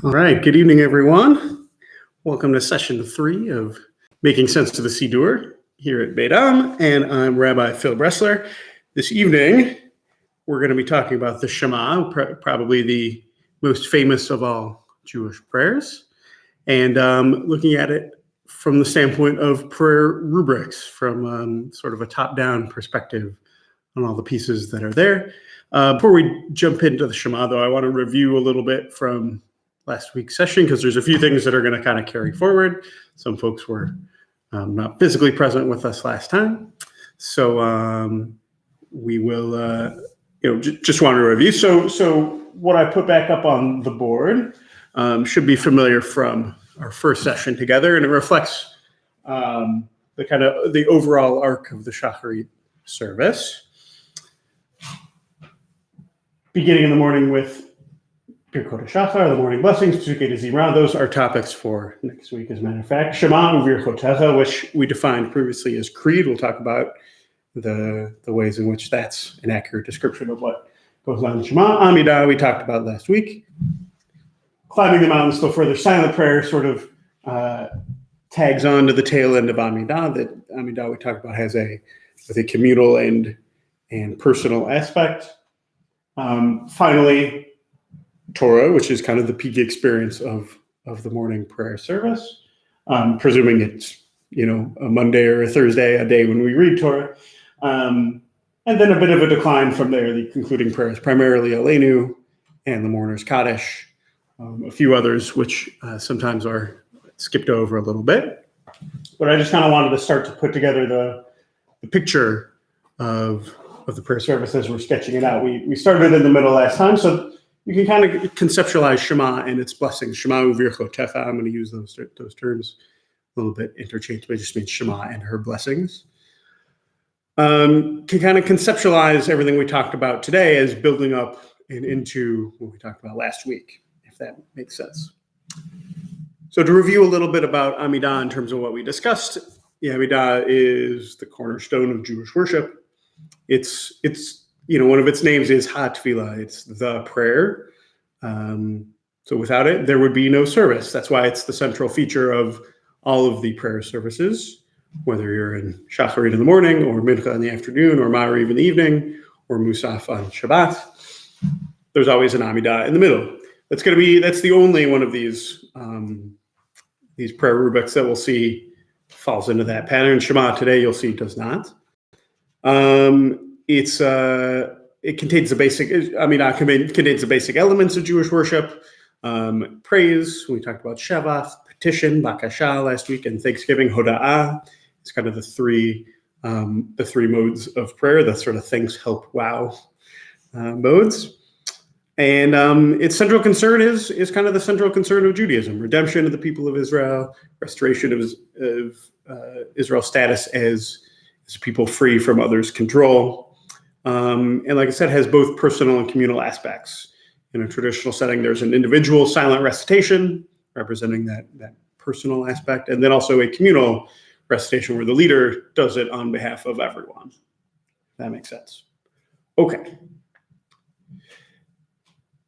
All right, good evening, everyone. Welcome to session 3 of Making Sense to the Siddur here at Beidam, and I'm Rabbi Phil Bressler. This evening, we're going to be talking about the Shema, probably the most famous of all Jewish prayers, and looking at it from the standpoint of prayer rubrics, from sort of a top-down perspective on all the pieces that are there. Before we jump into the Shema, though, I want to review a little bit from last week's session, because there's a few things that are going to kind of carry forward. Some folks were not physically present with us last time. So we will, just want to review. So what I put back up on the board should be familiar from our first session together, and it reflects the overall arc of the Shacharit service. Beginning in the morning with Birkot HaShachar, the morning blessings, Pesukei Zimra. Those are topics for next week, as a matter of fact. Shema u'Birchotecha, which we defined previously as creed. We'll talk about the ways in which that's an accurate description of what goes on in Shema. Amidah, we talked about last week. Climbing the mountain, still further. Silent prayer sort of tags on to the tail end of Amidah. That Amidah we talked about has a communal and personal aspect. Finally, Torah, which is kind of the peak experience of the morning prayer service, presuming it's a Monday or a Thursday, a day when we read Torah, and then a bit of a decline from there. The concluding prayers, primarily Aleinu and the Mourner's Kaddish, a few others which sometimes are skipped over a little bit. But I just kind of wanted to start to put together the picture of the prayer service as we're sketching it out. We started in the middle last time, so you can kind of conceptualize Shema and its blessings. Shema u'Birchotecha. I'm going to use those terms a little bit interchangeably. It just means Shema and her blessings. Can kind of conceptualize everything we talked about today as building up and into what we talked about last week, if that makes sense. So to review a little bit about Amidah in terms of what we discussed, Amidah is the cornerstone of Jewish worship. It's one of its names is HaTfilah. It's the prayer. So without it, there would be no service. That's why it's the central feature of all of the prayer services, whether you're in Shacharit in the morning, or Mincha in the afternoon, or Ma'ariv in the evening, or Musaf on Shabbat. There's always an Amidah in the middle. That's the only one of these prayer rubrics that we'll see falls into that pattern. Shema today you'll see does not. It contains the basic. Contains the basic elements of Jewish worship: praise. We talked about Shavach, petition, Bakasha last week, and Thanksgiving, Hoda'ah. It's kind of the three modes of prayer. The sort of thanks, help, wow modes. And its central concern is kind of the central concern of Judaism: redemption of the people of Israel, restoration of Israel's status as people free from others' control. And like I said, has both personal and communal aspects. In a traditional setting, there's an individual silent recitation representing that personal aspect, and then also a communal recitation where the leader does it on behalf of everyone. That makes sense. Okay.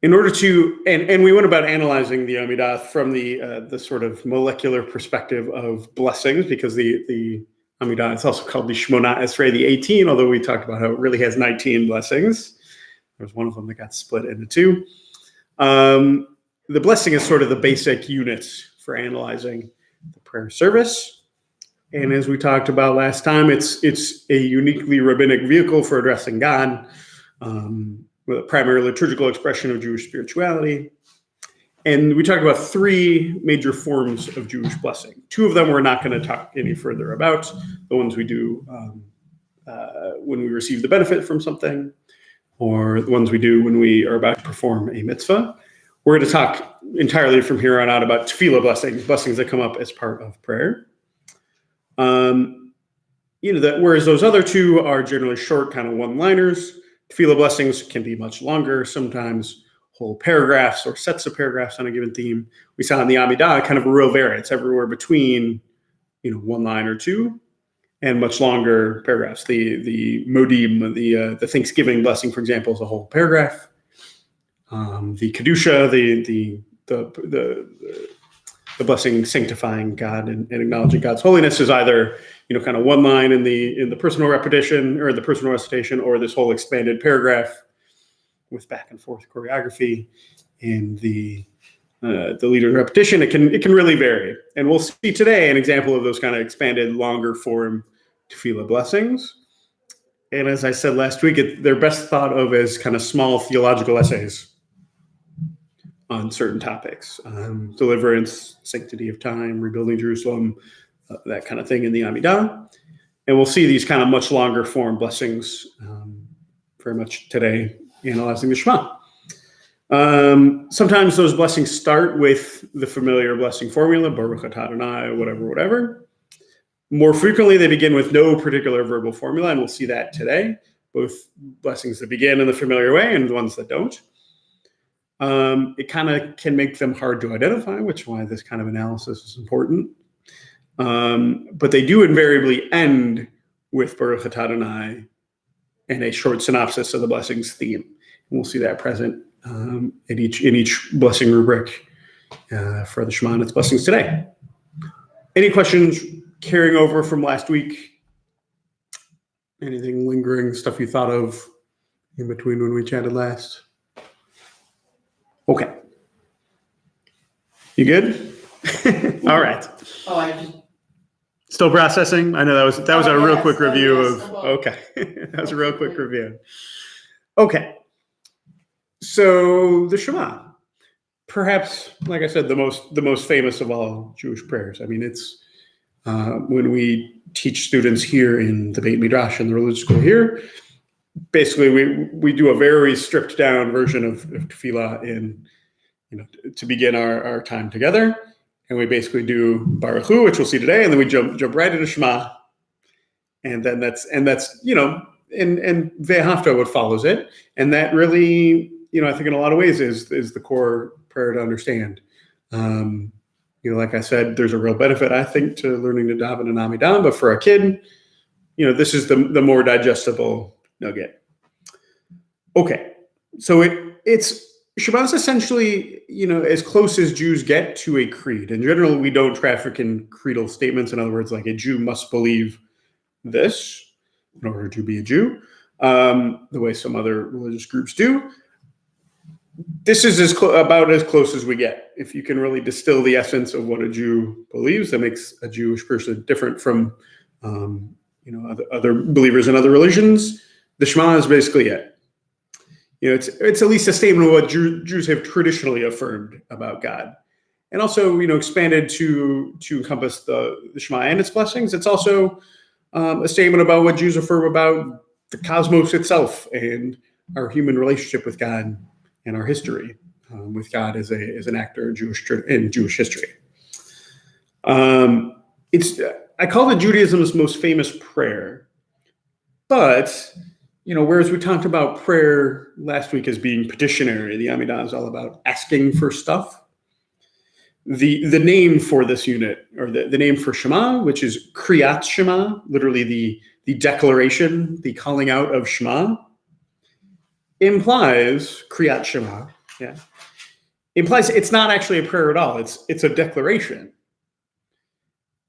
In order to, and we went about analyzing the Amidah from the sort of molecular perspective of blessings, because the Amidah, it's also called the Shmona Esrei, the 18, although we talked about how it really has 19 blessings. There's one of them that got split into two. The blessing is sort of the basic units for analyzing the prayer service. And as we talked about last time, it's a uniquely rabbinic vehicle for addressing God, with a primary liturgical expression of Jewish spirituality. And we talked about 3 major forms of Jewish blessing. 2 of them we're not going to talk any further about. The ones we do when we receive the benefit from something, or the ones we do when we are about to perform a mitzvah. We're going to talk entirely from here on out about tefillah blessings that come up as part of prayer. Whereas those other 2 are generally short, kind of one-liners. Tefillah blessings can be much longer, sometimes whole paragraphs or sets of paragraphs on a given theme. We saw in the Amidah kind of a real variance everywhere between, 1 line or 2 and much longer paragraphs. The Modim, the Thanksgiving blessing, for example, is a whole paragraph. The Kedusha, the the blessing sanctifying God and acknowledging God's holiness is either, kind of one line in the personal repetition or the personal recitation, or this whole expanded paragraph with back and forth choreography in the leader repetition. It can really vary, and we'll see today an example of those kind of expanded, longer form tefillah blessings. And as I said last week, they're best thought of as kind of small theological essays on certain topics, deliverance, sanctity of time, rebuilding Jerusalem, that kind of thing in the Amidah. And we'll see these kind of much longer form blessings very much today, analyzing the Shema. Sometimes those blessings start with the familiar blessing formula, Baruch atah Adonai, whatever. More frequently, they begin with no particular verbal formula, and we'll see that today, both blessings that begin in the familiar way and the ones that don't. It kind of can make them hard to identify, which is why this kind of analysis is important. But they do invariably end with Baruch atah Adonai and a short synopsis of the blessing's theme. And we'll see that present in each blessing rubric for the Shema and its blessings today. Any questions carrying over from last week? Anything lingering, stuff you thought of in between when we chatted last? Okay. You good? All right. Oh, I just still processing. I know that was a real quick review of. Hello. Okay, that was a real quick review. Okay, so the Shema, perhaps, like I said, the most famous of all Jewish prayers. I mean, it's when we teach students here in the Beit Midrash and the religious school here. Basically, we do a very stripped down version of tefillah to begin our time together, and we basically do Barechu, which we'll see today, and then we jump right into Shema, and then that's and Ve'ahavta what follows it, and that really I think in a lot of ways is the core prayer to understand. Like I said, there's a real benefit I think to learning to daven and Amidah, but for a kid, this is the more digestible nugget. Okay, so it's Shema is essentially as close as Jews get to a creed. In general, we don't traffic in creedal statements. In other words, like a Jew must believe this in order to be a Jew, the way some other religious groups do. This is about as close as we get. If you can really distill the essence of what a Jew believes, that makes a Jewish person different from other believers in other religions. The Shema is basically it. It's at least a statement of what Jews have traditionally affirmed about God, and also expanded to encompass the Shema and its blessings. It's also a statement about what Jews affirm about the cosmos itself and our human relationship with God and our history with God as an actor in Jewish history. I call it Judaism's most famous prayer, but whereas we talked about prayer last week as being petitionary, the Amidah is all about asking for stuff. The name for this unit, or the name for Shema, which is Kriyat Shema, literally the declaration, the calling out of Shema, implies Kriyat Shema. Yeah, implies it's not actually a prayer at all. It's a declaration.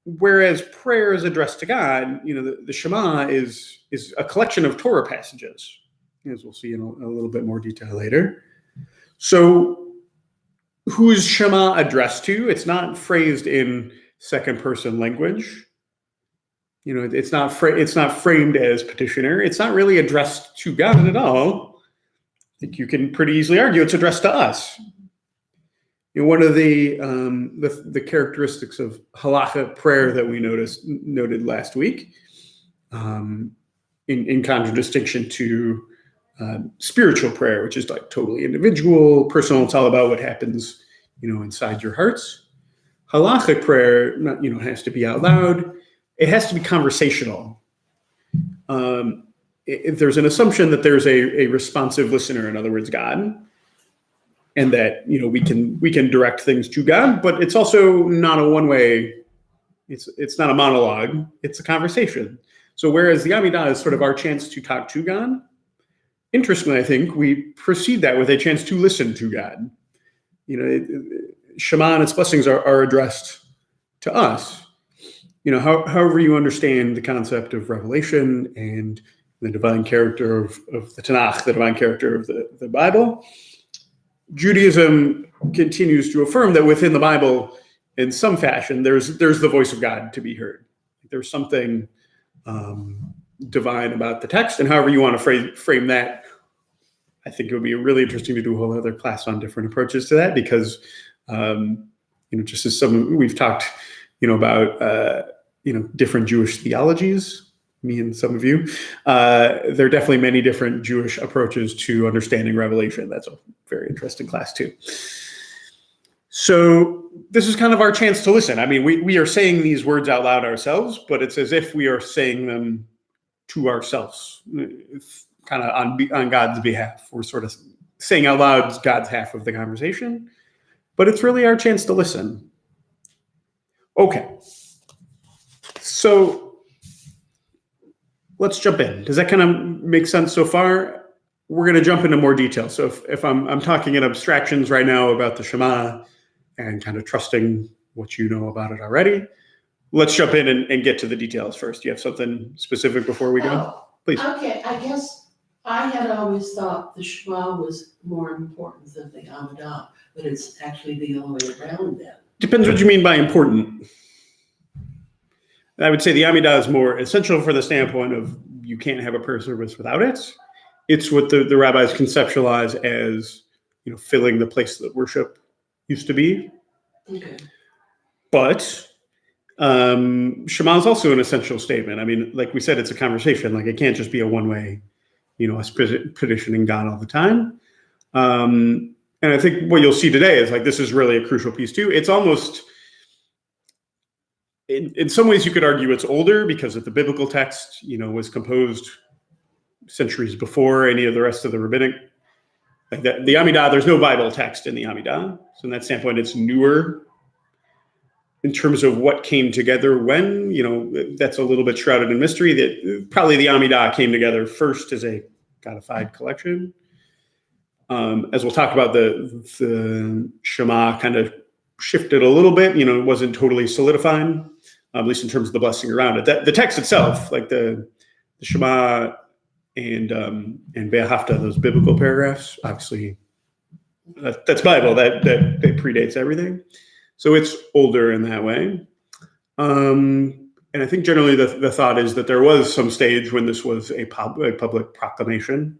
Whereas prayer is addressed to God, the Shema is a collection of Torah passages, as we'll see in a little bit more detail later. So who is Shema addressed to? It's not phrased in second person language. It's not framed as petitionary. It's not really addressed to God at all. I think you can pretty easily argue it's addressed to us. One of the characteristics of halacha prayer that we noted last week, in contradistinction to spiritual prayer, which is like totally individual, personal. It's all about what happens, inside your hearts. Halachic prayer, has to be out loud. It has to be conversational. If there's an assumption that there's a responsive listener, in other words, God, and that we can direct things to God, but it's also not a one-way. It's not a monologue. It's a conversation. So whereas the Amidah is sort of our chance to talk to God, interestingly, I think we precede that with a chance to listen to God. Shema and its blessings are addressed to us. However you understand the concept of revelation and the divine character of the Tanakh, the divine character of the Bible, Judaism continues to affirm that within the Bible, in some fashion, there's the voice of God to be heard. There's something divine about the text, and however you want to frame that, I think it would be really interesting to do a whole other class on different approaches to that, because just as we've talked, about different Jewish theologies. Me and some of you, there are definitely many different Jewish approaches to understanding Revelation. That's a very interesting class too. So this is kind of our chance to listen. I mean, we are saying these words out loud ourselves, but it's as if we are saying them to ourselves, kind of on God's behalf. We're sort of saying out loud God's half of the conversation, but it's really our chance to listen. Okay. So let's jump in. Does that kind of make sense so far? We're going to jump into more detail. So if I'm talking in abstractions right now about the Shema and kind of trusting what you know about it already, let's jump in and get to the details first. Do you have something specific before we go? Please. Okay, I guess I had always thought the Shema was more important than the Amidah, but it's actually the other way around then. Depends what you mean by important. I would say the Amidah is more essential for the standpoint of you can't have a prayer service without it. It's what the rabbis conceptualize as, filling the place that worship used to be. Okay. But Shema is also an essential statement. I mean, like we said, it's a conversation. Like it can't just be a one-way, us petitioning God all the time. And I think what you'll see today is like this is really a crucial piece too. It's almost, in some ways, you could argue it's older because the biblical text, was composed centuries before any of the rest of the rabbinic. Like the Amidah, there's no Bible text in the Amidah. So in that standpoint, it's newer in terms of what came together when, that's a little bit shrouded in mystery. That probably the Amidah came together first as a codified collection. As we'll talk about, the Shema kind of shifted a little bit. It wasn't totally solidified, at least in terms of the blessing around it. The text itself, like the Shema and Ve'ahavta, those biblical paragraphs, obviously that's Bible. That predates everything. So it's older in that way. And I think generally the thought is that there was some stage when this was a public proclamation.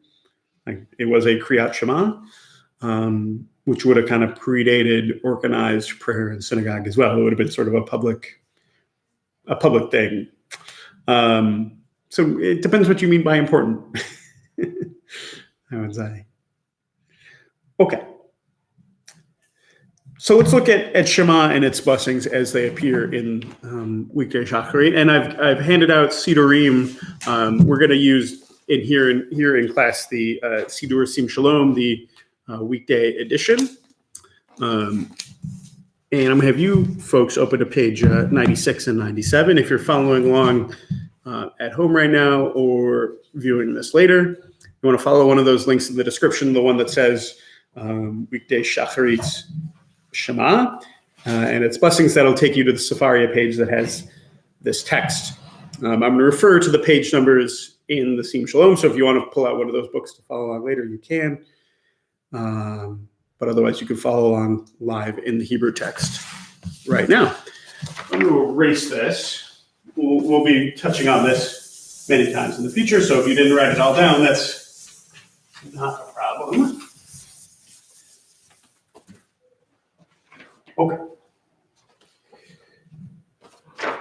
Like it was a Kriyat Shema, which would have kind of predated organized prayer in synagogue as well. It would have been sort of a public thing. So it depends what you mean by important, I would say. Okay. So let's look at Shema and its blessings as they appear in weekday Shacharit. And I've handed out Siddurim. We're going to use here in class the Siddur Sim Shalom, the weekday edition. And I'm going to have you folks open to page 96 and 97. If you're following along at home right now or viewing this later, you want to follow one of those links in the description, the one that says weekday Shacharit Shema, and its blessings. That'll take you to the Sefaria page that has this text. I'm going to refer to the page numbers in the Sim Shalom, so if you want to pull out one of those books to follow along later, you can. But otherwise, you can follow along live in the Hebrew text right now. I'm going to erase this. We'll be touching on this many times in the future, so if you didn't write it all down, that's not a problem. Okay.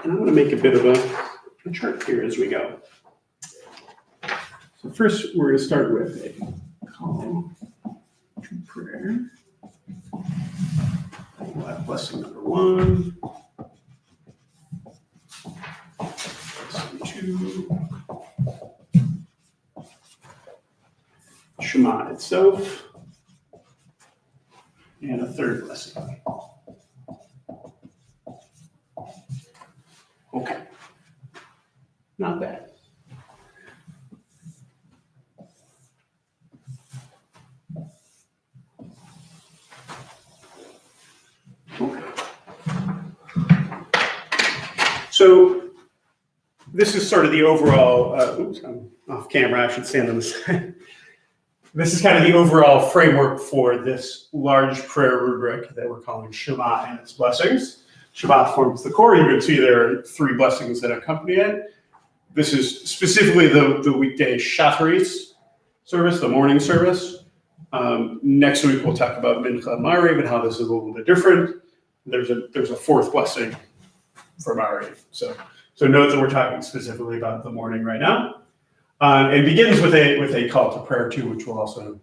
And I'm going to make a bit of a chart here as we go. So first, we're going to start with a call to prayer. We'll have blessing number 1. Blessing 2. Shema itself. And a third blessing. Okay. Not bad. So this is sort of the overall, oops, I'm off camera, I should stand on the side. This is kind of the overall framework for this large prayer rubric that we're calling Shema and its blessings. Shema forms the core. You can see there are 3 blessings that accompany it. This is specifically the weekday Shacharis service, the morning service. Next week we'll talk about Mincha and Ma'ariv and how this is a little bit different. There's a 4th blessing for Ma'ariv. So note that we're talking specifically about the morning right now. And begins with a call to prayer too, which we'll also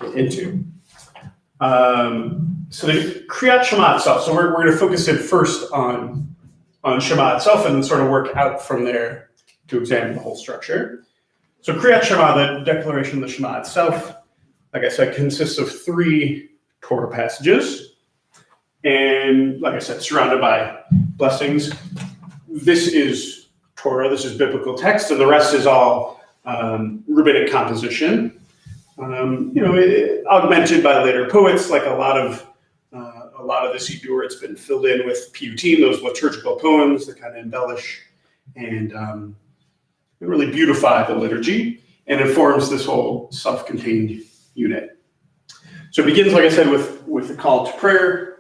get into. So the Kriyat Shema itself. So we're going to focus in first on Shema itself and then sort of work out from there to examine the whole structure. So Kriyat Shema, the declaration of the Shema itself, like I said, consists of 3 Torah passages. And like I said, surrounded by blessings. This is Torah, this is biblical text, and the rest is all rabbinic composition. Augmented by later poets, like a lot of the Siddur, it's been filled in with piyutim, those liturgical poems that kind of embellish and really beautify the liturgy, and it forms this whole self-contained unit. So it begins, like I said, with the call to prayer,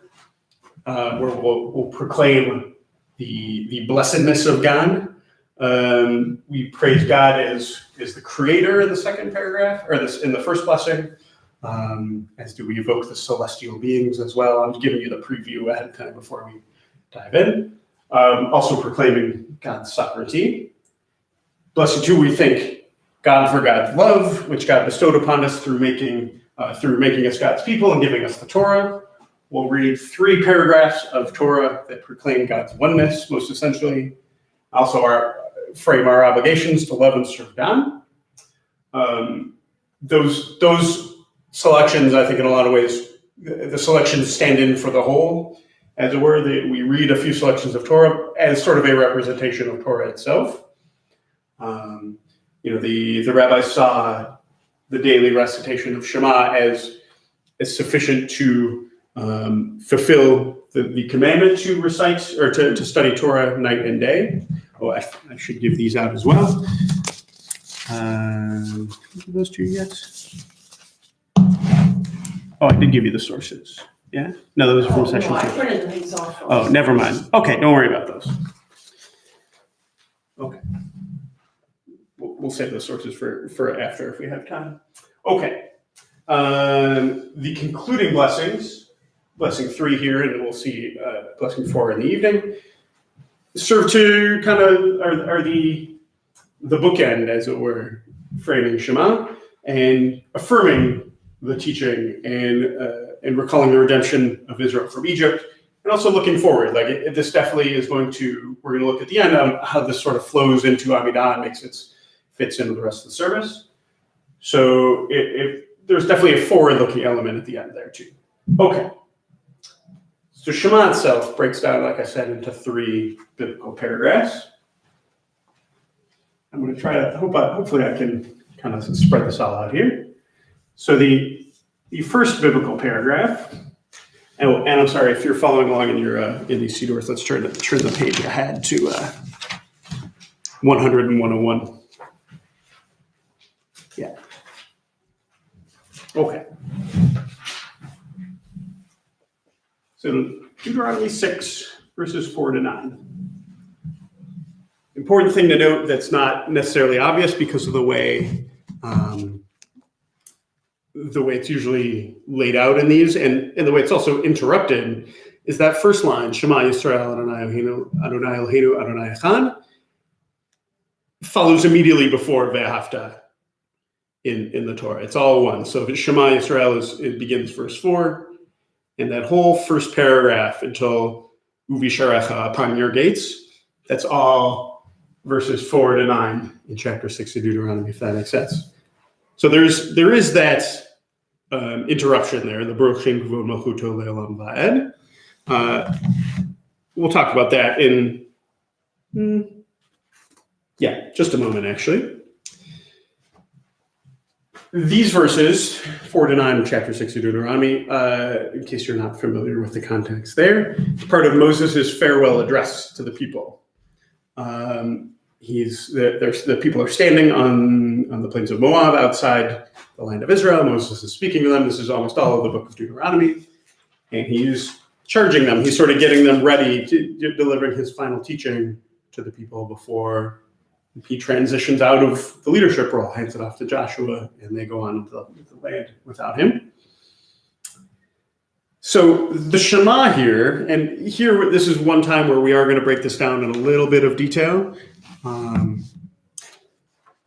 where we'll proclaim the blessedness of God. We praise God as the creator in the second paragraph, or in the first blessing, as do we evoke the celestial beings as well. I'm giving you the preview ahead of time before we dive in. Also proclaiming God's sovereignty. Blessed too, we thank God for God's love, which God bestowed upon us through making us God's people and giving us the Torah. We'll read 3 paragraphs of Torah that proclaim God's oneness, most essentially. Also frame our obligations to love and serve God. Those selections, I think in a lot of ways, the selections stand in for the whole, as it were. We read a few selections of Torah as sort of a representation of Torah itself. The rabbis saw the daily recitation of Shema as sufficient to fulfill the commandment to recite or to study Torah night and day. Oh, I should give these out as well. Those 2 yet? Oh, I did give you the sources. Yeah? No, those are from section 2. I printed these off. Oh, never mind. Okay, don't worry about those. Okay. We'll save those sources for after if we have time. Okay. The concluding blessings, blessing 3 here, and we'll see blessing 4 in the evening, serve to kind of are the bookend, as it were, framing Shema and affirming the teaching and recalling the redemption of Israel from Egypt, and also looking forward. Like this definitely is we're going to look at the end on how this sort of flows into Amidah and fits into the rest of the service. So there's definitely a forward-looking element at the end there too. Okay. So Shema itself breaks down, like I said, into 3 biblical paragraphs. I'm going to try to, hopefully I can kind of spread this all out here. So the first biblical paragraph, and I'm sorry, if you're following along in these Siddurs, let's turn the page ahead to 100 and 101. Yeah. Okay. So Deuteronomy 6, verses 4 to 9. Important thing to note that's not necessarily obvious because of the way it's usually laid out in these, and the way it's also interrupted, is that first line, Shema Yisrael Adonai Eloheinu Adonai Echad, follows immediately before Ve'ahavta in the Torah. It's all one. So if it's Shema Yisrael, it begins verse 4, and that whole first paragraph until Uvisharecha, upon your gates, that's all verses 4 to 9 in chapter 6 of Deuteronomy, if that makes sense. So there is that interruption there, the Baruch Shem Kavod Malchuto Le'olam Va'ed. We'll talk about that in just a moment, actually. These verses, 4 to 9 of chapter 6 of Deuteronomy, in case you're not familiar with the context there, it's part of Moses' farewell address to the people. The people are standing on the plains of Moab outside the land of Israel. Moses is speaking to them. This is almost all of the book of Deuteronomy. And he's charging them. He's sort of getting them ready to delivering his final teaching to the people before he transitions out of the leadership role, hands it off to Joshua, and they go on into the land without him. So the Shema here, and here this is one time where we are going to break this down in a little bit of detail,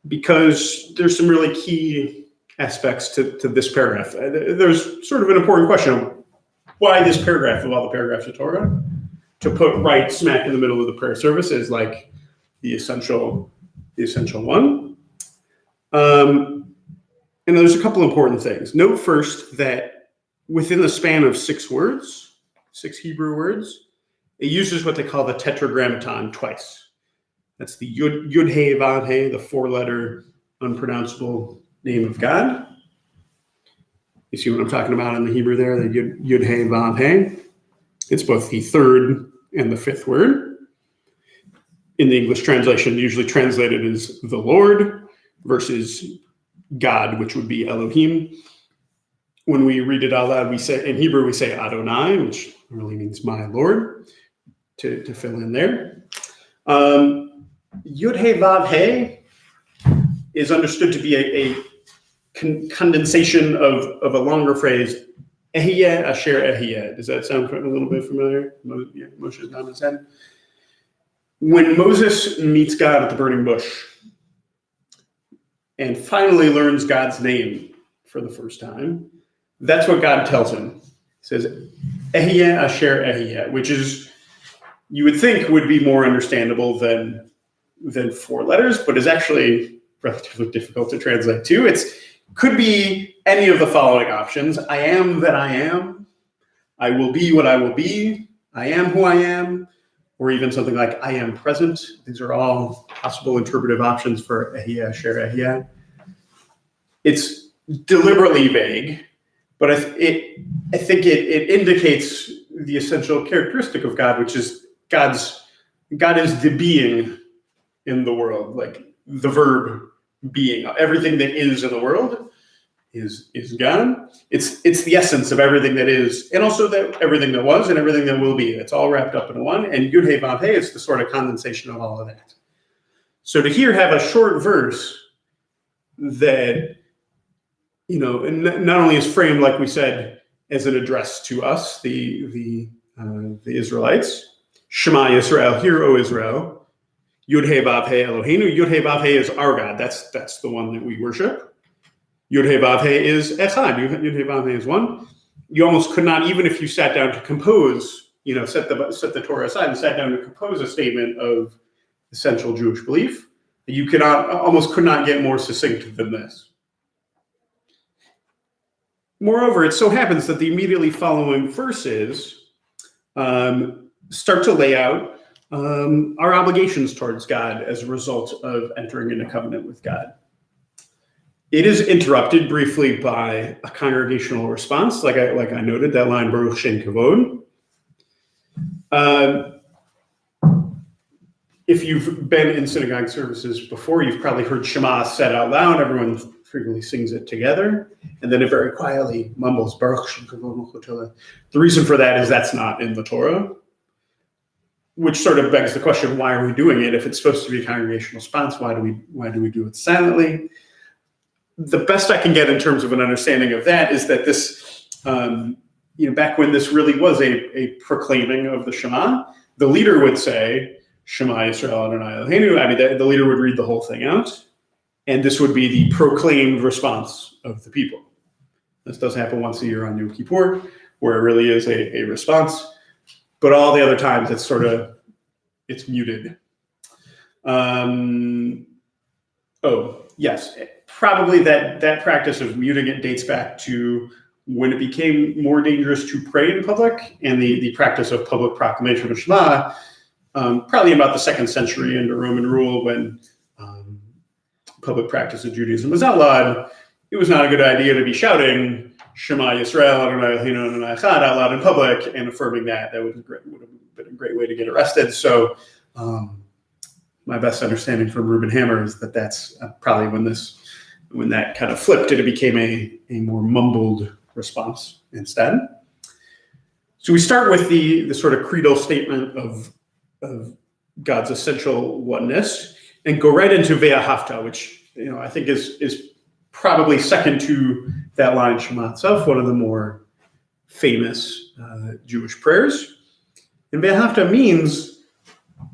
because there's some really key aspects to this paragraph. There's sort of an important question of why this paragraph of all the paragraphs of Torah, to put right smack in the middle of the prayer service is like the essential one. And there's a couple important things. Note first that within the span of 6 words, 6 Hebrew words, it uses what they call the tetragrammaton twice. That's the Yud He Vav He, the 4-letter unpronounceable name of God. You see what I'm talking about in the Hebrew there, the Yud He Vav He. It's both the 3rd and the 5th word. In the English translation, usually translated as the Lord versus God, which would be Elohim. When we read it out loud, we say, in Hebrew, we say Adonai, which really means my Lord, to fill in there. Yud He Vav He is understood to be a condensation of a longer phrase, Ehyeh Asher Ehyeh. Does that sound a little bit familiar? Moshe's nodding his head. When Moses meets God at the burning bush and finally learns God's name for the first time, that's what God tells him. He says, Ehyeh Asher Ehyeh, which is, you would think would be more understandable than 4 letters, but is actually relatively difficult to translate too. It could be any of the following options. I am that I am. I will be what I will be. I am who I am. Or even something like I am present. These are all possible interpretive options for Ehyeh Asher Ehyeh. It's deliberately vague, but I think it indicates the essential characteristic of God, which is God is the being in the world, like the verb being. Everything that is in the world is God. It's the essence of everything that is, and also that everything that was and everything that will be. It's all wrapped up in one. And Yud He Vav He is the sort of condensation of all of that. So to here have a short verse that, not only is framed, like we said, as an address to us, the Israelites, Shema Yisrael, hear, O Israel, Yud He Vav He Eloheinu. Yud He Vav He is our God. That's the one that we worship. Yud He Vav He is Echad. Yud He Vav He is one. You almost could not, even if you sat down to compose, set the Torah aside and sat down to compose a statement of essential Jewish belief, you almost could not get more succinct than this. Moreover, it so happens that the immediately following verses start to lay out our obligations towards God as a result of entering into covenant with God. It is interrupted briefly by a congregational response, like I noted, that line, Baruch Shem Kavod. If you've been in synagogue services before, you've probably heard Shema said out loud. Everyone frequently sings it together, and then it very quietly mumbles, Baruch Shem Kavod. The reason for that is that's not in the Torah, which sort of begs the question, why are we doing it? If it's supposed to be a congregational response, why do we do it silently? The best I can get in terms of an understanding of that is that this, back when this really was a proclaiming of the Shema, the leader would say, Shema Yisrael Adonai Eloheinu. I mean, the leader would read the whole thing out, and this would be the proclaimed response of the people. This does happen once a year on Yom Kippur, where it really is a response, but all the other times it's muted. Yes. Probably that practice of muting it dates back to when it became more dangerous to pray in public, and the practice of public proclamation of Shema, probably about the 2nd century under Roman rule, when public practice of Judaism was outlawed. It was not a good idea to be shouting Shema Yisrael Adonai Eloheinu Adonai Echad out loud in public and affirming that. That would have been a great way to get arrested. So my best understanding from Reuben Hammer is that that's probably when that kind of flipped and it became a more mumbled response instead. So we start with the sort of creedal statement of God's essential oneness and go right into Ve'ahavta, which I think is probably second to that line Shema itself, one of the more famous Jewish prayers. And Ve'ahavta means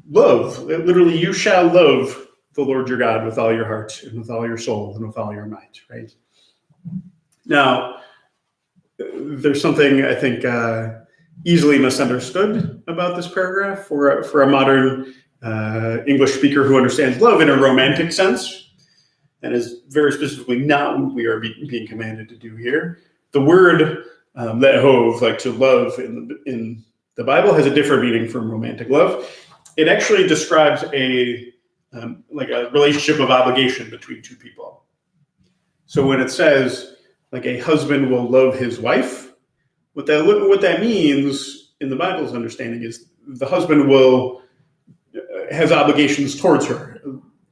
love. Literally, you shall love the Lord your God with all your heart and with all your soul and with all your might, right? Now, there's something I think easily misunderstood about this paragraph for a modern English speaker who understands love in a romantic sense. That is very specifically not what we are being commanded to do here. The word le'ehov, like to love in the Bible, has a different meaning from romantic love. It actually describes a relationship of obligation between two people. So when it says like a husband will love his wife, what that means in the Bible's understanding is the husband has obligations towards her,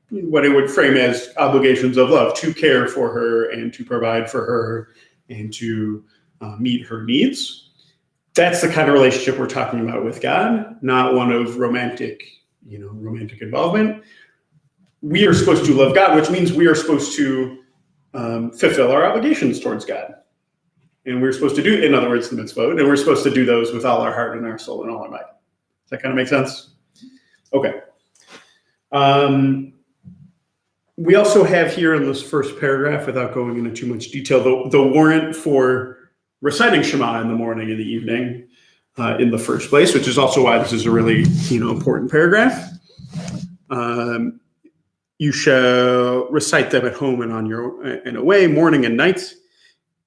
what it would frame as obligations of love, to care for her and to provide for her and to meet her needs. That's the kind of relationship we're talking about with God, not one of romantic involvement. We are supposed to love God, which means we are supposed to fulfill our obligations towards God. And we're supposed to do, in other words, the mitzvot, and we're supposed to do those with all our heart and our soul and all our might. Does that kind of make sense? Okay. We also have here in this first paragraph, without going into too much detail, the warrant for reciting Shema in the morning and the evening in the first place, which is also why this is a really important paragraph. You shall recite them at home and away, morning and night.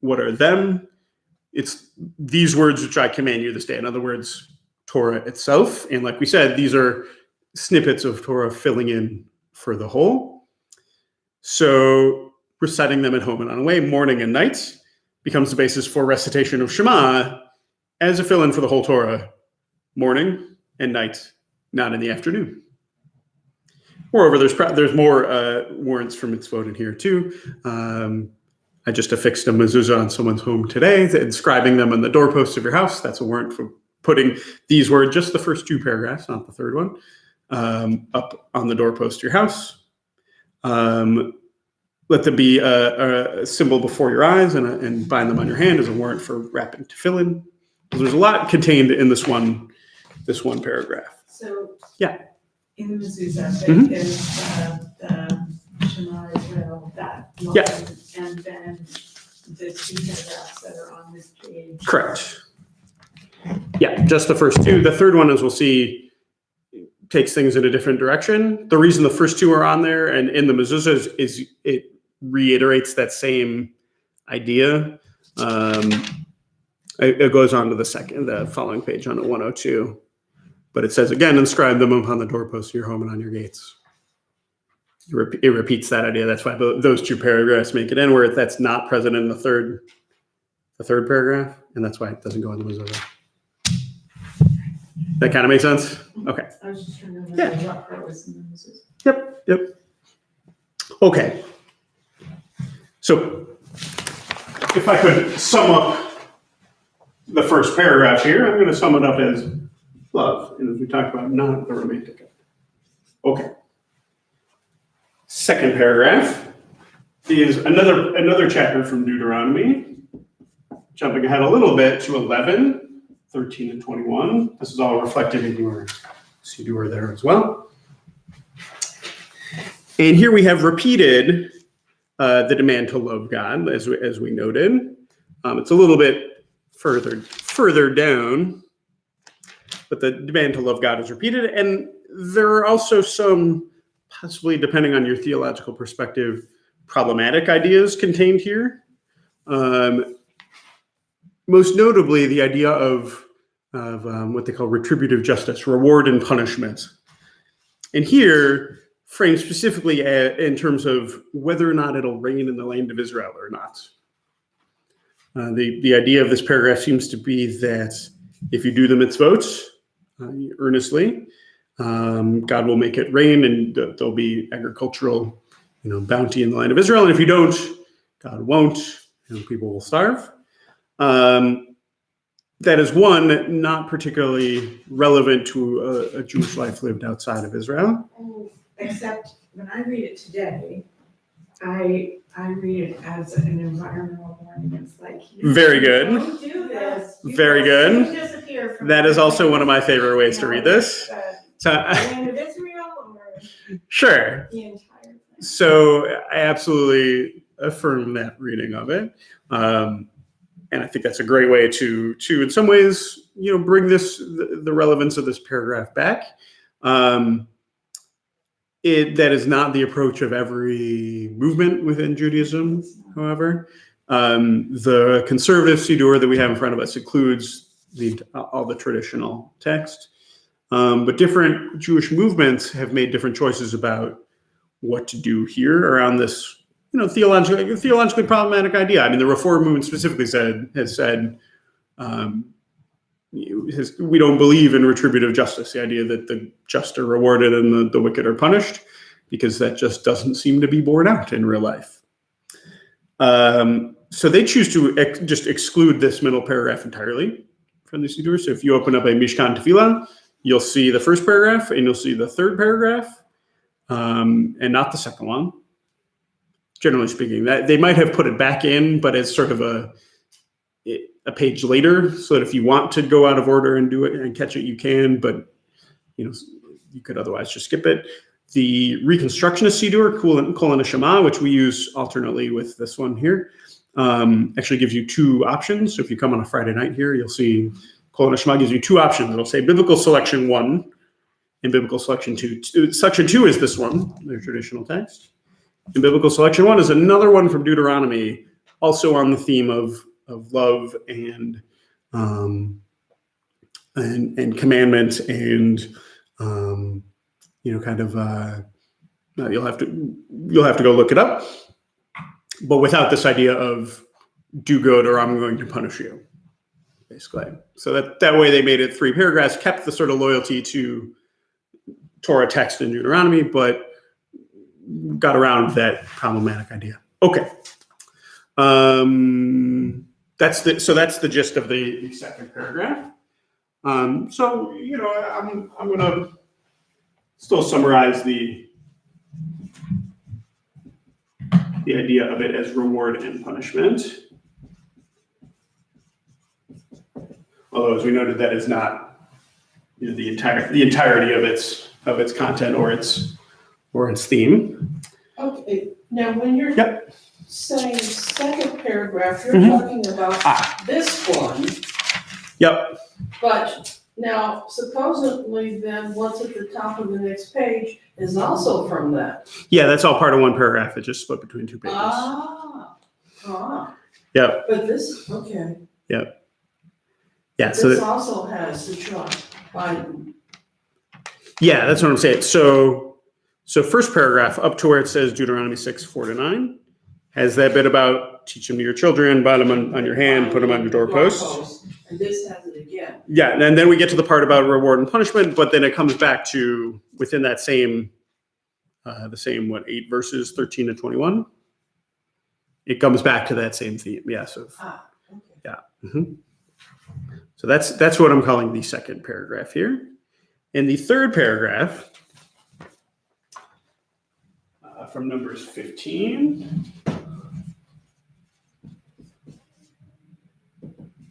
What are them? It's these words which I command you this day. In other words, Torah itself. And like we said, these are snippets of Torah filling in for the whole. So reciting them at home and on away, morning and night, becomes the basis for recitation of Shema as a fill-in for the whole Torah, morning and night, not in the afternoon. Moreover, there's more warrants for mitzvot in here too. I just affixed a mezuzah on someone's home today, inscribing them on the doorposts of your house. That's a warrant for putting these words, just the first two paragraphs, not the third one, up on the doorpost of your house. Let them be a symbol before your eyes and bind them on your hand as a warrant for wrapping tefillin. So there's a lot contained in this one paragraph. So yeah, in the mezuzah, is the Shema Israel, that line, and then the two paragraphs that are on this page. Correct. Yeah, just the first two. The third one, as we'll see, takes things in a different direction. The reason the first two are on there and in the mezuzah is it reiterates that same idea. It goes on to the following page on 102. But it says, again, inscribe them upon the doorposts of your home and on your gates. It repeats that idea. That's why those two paragraphs make it in, where that's not present in the third paragraph, and that's why it doesn't go in the mezuzah. That kind of makes sense? Okay. I was just trying to remember what part was in the mezuzah. Yep. Okay. So if I could sum up the first paragraph here, I'm going to sum it up as love, and as we talked about, not the romantic. Okay. Second paragraph is another chapter from Deuteronomy, jumping ahead a little bit to 11, 13, and 21. This is all reflected in your Siddur there as well. And here we have repeated the demand to love God, as we noted. It's a little bit further down, but the demand to love God is repeated. And there are also some, possibly depending on your theological perspective, problematic ideas contained here. Most notably, the idea of what they call retributive justice, reward and punishment. And here, framed specifically in terms of whether or not it'll rain in the land of Israel or not. The idea of this paragraph seems to be that if you do the mitzvot earnestly, God will make it rain, and there'll be agricultural, bounty in the land of Israel. And if you don't, God won't, people will starve. That is one not particularly relevant to a Jewish life lived outside of Israel. Except when I read it today, I read it as an environmental warning. It's like, Very good. Don't do this. Very good. Disappear from That is also one of my favorite ways to read this. The land of Israel or Sure. the entire thing. So I absolutely affirm that reading of it. And I think that's a great way to in some ways, bring the relevance of this paragraph back. That is not the approach of every movement within Judaism, however. The conservative Siddur that we have in front of us includes all the traditional text. But different Jewish movements have made different choices about what to do here around this, theologically problematic idea. I mean, the Reform movement specifically has said, we don't believe in retributive justice, the idea that the just are rewarded and the wicked are punished, because that just doesn't seem to be borne out in real life. So they choose to just exclude this middle paragraph entirely from the Siddur. So if you open up a Mishkan Tefillah, you'll see the first paragraph and you'll see the third paragraph, and not the second one. Generally speaking, that they might have put it back in, but it's sort of a page later, so that if you want to go out of order and do it and catch it, you can, but you could otherwise just skip it. The Reconstructionist Siddur, colon a Shema, which we use alternately with this one here, actually gives you two options. So if you come on a Friday night here, you'll see colon a Shema gives you two options. It'll say Biblical Selection 1 and Biblical Selection 2. Section 2 is this one, their traditional text. And Biblical Selection 1 is another one from Deuteronomy, also on the theme of love and commandment and you'll have to go look it up, but without this idea of do good or I'm going to punish you, basically. So that way they made it 3 paragraphs, kept the sort of loyalty to Torah text in Deuteronomy, but got around that problematic idea. Okay. That's the gist of the second paragraph. I'm going to still summarize the idea of it as reward and punishment. Although, as we noted, that is not the entirety of its content or its theme. Okay, now when you're saying second paragraph, you're talking about this one. Yep. But now, supposedly then what's at the top of the next page is also from that. Yeah, that's all part of one paragraph. It just split between 2 pages. Yep. But this, okay. Yep. Yeah. But so this also has the Trump Biden. Yeah, that's what I'm saying. So first paragraph up to where it says Deuteronomy 6:4-9 has that bit about teach them to your children, bind them on your hand, put them on your doorpost. And this has it again. Yeah, and then we get to the part about reward and punishment, but then it comes back to within that same, 8 verses, 13-21. It comes back to that same theme. Yes. Okay. Yeah. Mm-hmm. So that's what I'm calling the second paragraph here. And the third paragraph from Numbers 15,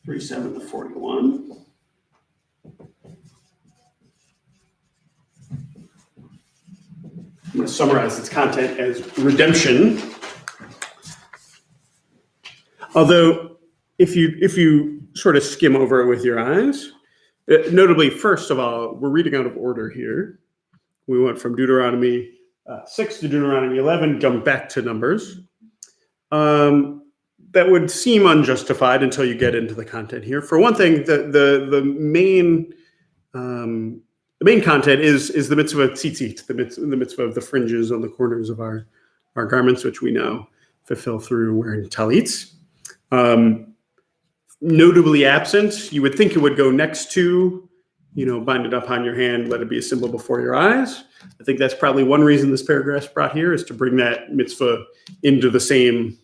37-41. I'm going to summarize its content as redemption. Although, if you sort of skim over it with your eyes, notably, first of all, we're reading out of order here. We went from Deuteronomy 6 to Deuteronomy 11, jumped back to Numbers. That would seem unjustified until you get into the content here. For one thing, the main content is the mitzvah tzitzit, the mitzvah of the fringes on the corners of our garments, which we now fulfill through wearing talits. Notably absent, you would think it would go next to bind it up on your hand, let it be a symbol before your eyes. I think that's probably one reason this paragraph's brought here, is to bring that mitzvah into the same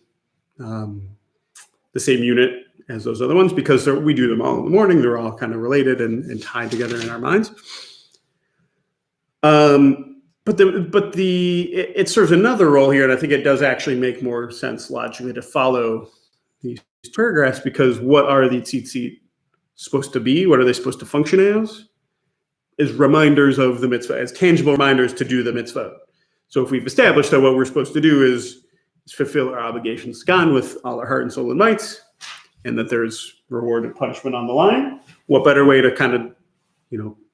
unit as those other ones, because we do them all in the morning. They're all kind of related and tied together in our minds. But it serves another role here, and I think it does actually make more sense logically to follow these paragraphs, because what are the tzitzit supposed to be? What are they supposed to function as? Is reminders of the mitzvah, as tangible reminders to do the mitzvah. So if we've established that what we're supposed to do is fulfill our obligations to God with all our heart and soul and might, and that there's reward and punishment on the line, what better way to kind of,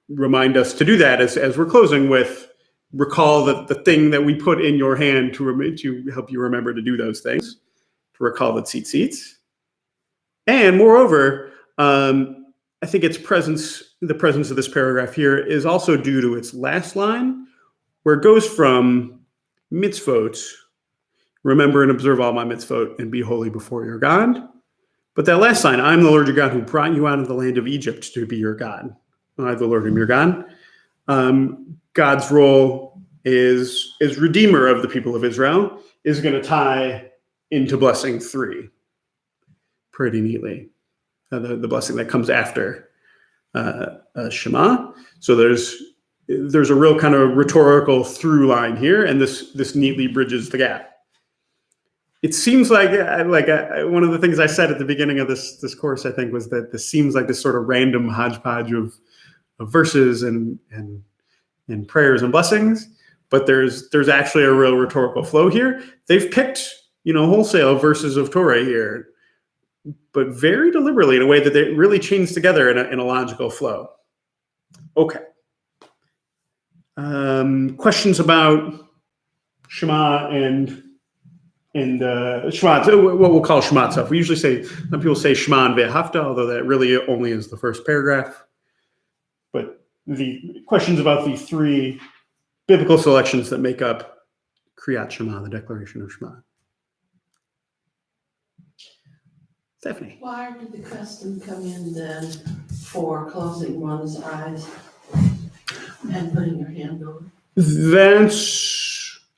remind us to do that as we're closing with, recall that the thing that we put in your hand to help you remember to do those things, to recall the tzitzit. And moreover, I think the presence of this paragraph here is also due to its last line, where it goes from mitzvot, remember and observe all my mitzvot and be holy before your God. But that last line, I'm the Lord your God who brought you out of the land of Egypt to be your God. I, the Lord, am your God. God's role is Redeemer of the people of Israel, is going to tie into blessing 3 pretty neatly. The blessing that comes after Shema. So there's a real kind of rhetorical through line here, and this neatly bridges the gap. It seems like one of the things I said at the beginning of this course, I think, was that this seems like this sort of random hodgepodge of verses and prayers and blessings, but there's actually a real rhetorical flow here. They've picked wholesale verses of Torah here, but very deliberately in a way that they really chains together in a logical flow. Okay. Questions about Shema and Shema, what we'll call Shema itself. We usually say, some people say Shema and Ve'ahavta, although that really only is the first paragraph. But the questions about the 3 biblical selections that make up Kriyat Shema, the declaration of Shema. Stephanie. Why did the custom come in then for closing one's eyes and putting your hand over?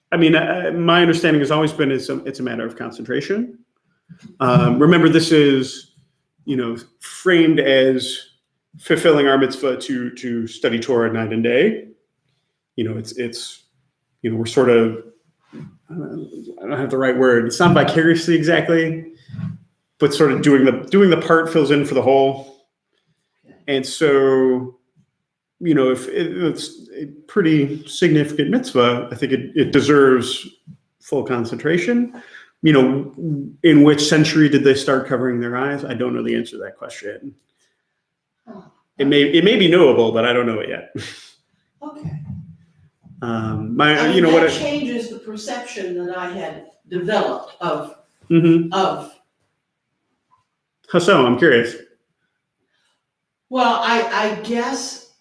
My understanding has always been it's a matter of concentration. Remember, this is, framed as fulfilling our mitzvah to study Torah night and day. We're sort of, I don't have the right word. It's not vicariously exactly, but sort of doing the part fills in for the whole. And so, if it's a pretty significant mitzvah, I think it deserves full concentration. In which century did they start covering their eyes? I don't know the answer to that question. It may be knowable, but I don't know it yet. Okay. That changes the perception that I had developed of. How so? I'm curious. Well, I guess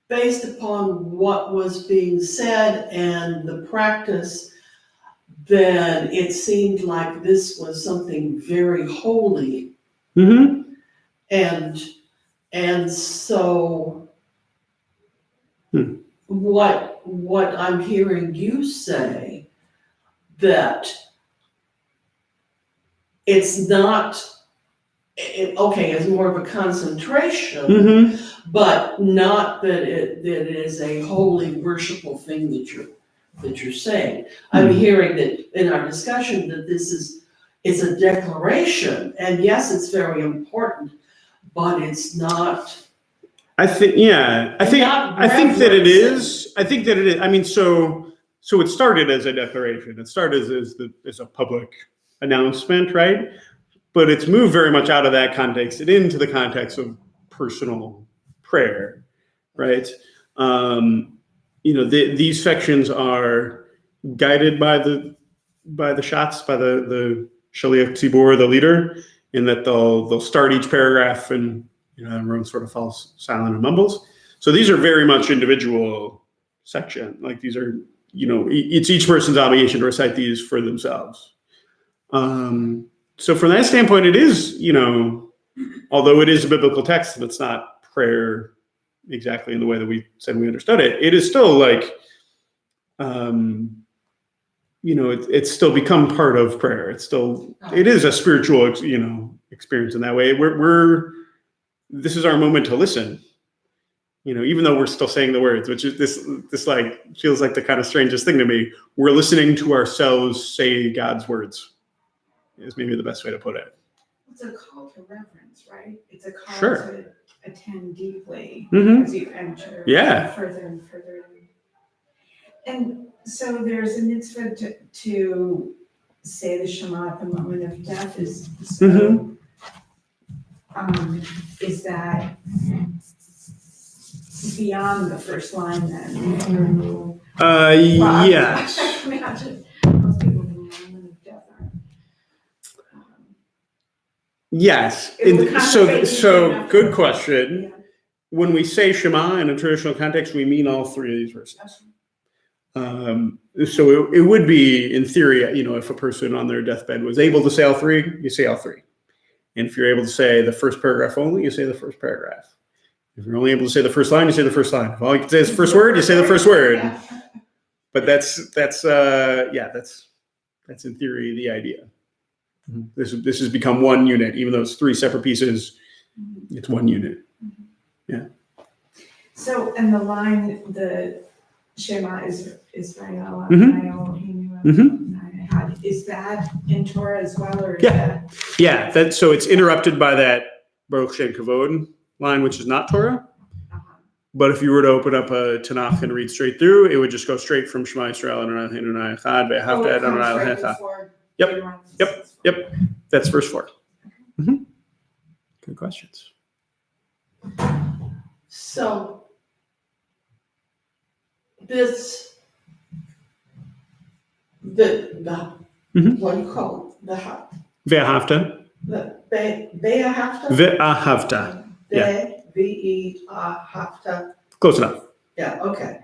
based upon what was being said and the practice, then it seemed like this was something very holy. Mm-hmm. And so what I'm hearing you say, that it's not, it's more of a concentration, but not that it is a holy, worshipful thing that you're saying. I'm hearing that in our discussion that it's a declaration, and yes, it's very important, but it's not. I think that it is. I mean, so it started as a declaration. It started as a public announcement, right? But it's moved very much out of that context and into the context of personal prayer, right? These sections are guided by the shots, by the Shaliach Tzibur, the leader, in that they'll start each paragraph and everyone sort of falls silent and mumbles. So these are very much individual section. Like these are, it's each person's obligation to recite these for themselves. So from that standpoint, it is, although it is a biblical text, it's not prayer exactly in the way that we said we understood it, it is still like, it's still become part of prayer. It is a spiritual, experience in that way. This is our moment to listen, even though we're still saying the words, which is this like feels like the kind of strangest thing to me. We're listening to ourselves say God's words is maybe the best way to put it. It's a call to reverence, right? It's a call Sure. to attend deeply Mhm. as you enter Yeah. further and further. And so there's a mitzvah to say the Shema at the moment of death. Is that beyond the first line then? Yes. I can imagine most people in the moment of death aren't. Yes. It would So good question. Yeah. When we say Shema in a traditional context, we mean all three of these verses. So it would be, in theory, if a person on their deathbed was able to say all three, you say all three. And if you're able to say the first paragraph only, you say the first paragraph. If you're only able to say the first line, you say the first line. If all you can say is the first word, you say the first word. Yeah. But that's in theory the idea. This has become one unit, even though it's three separate pieces. It's one unit. Yeah. So, and the line, the Shema is Israel, is that in Torah as well, or is that? Yeah, so it's interrupted by that Baruch Shem Kavod line, which is not Torah. But if you were to open up a Tanakh and read straight through, it would just go straight from Shema Yisrael Adonai Echad ve'ahavta et Adonai Elohecha. Yep. That's verse 4. Good questions. So this, what do you call it? Ve'ahavta. Ve'ahavta? Yeah. Ve'ahavta. Close enough. Yeah, okay.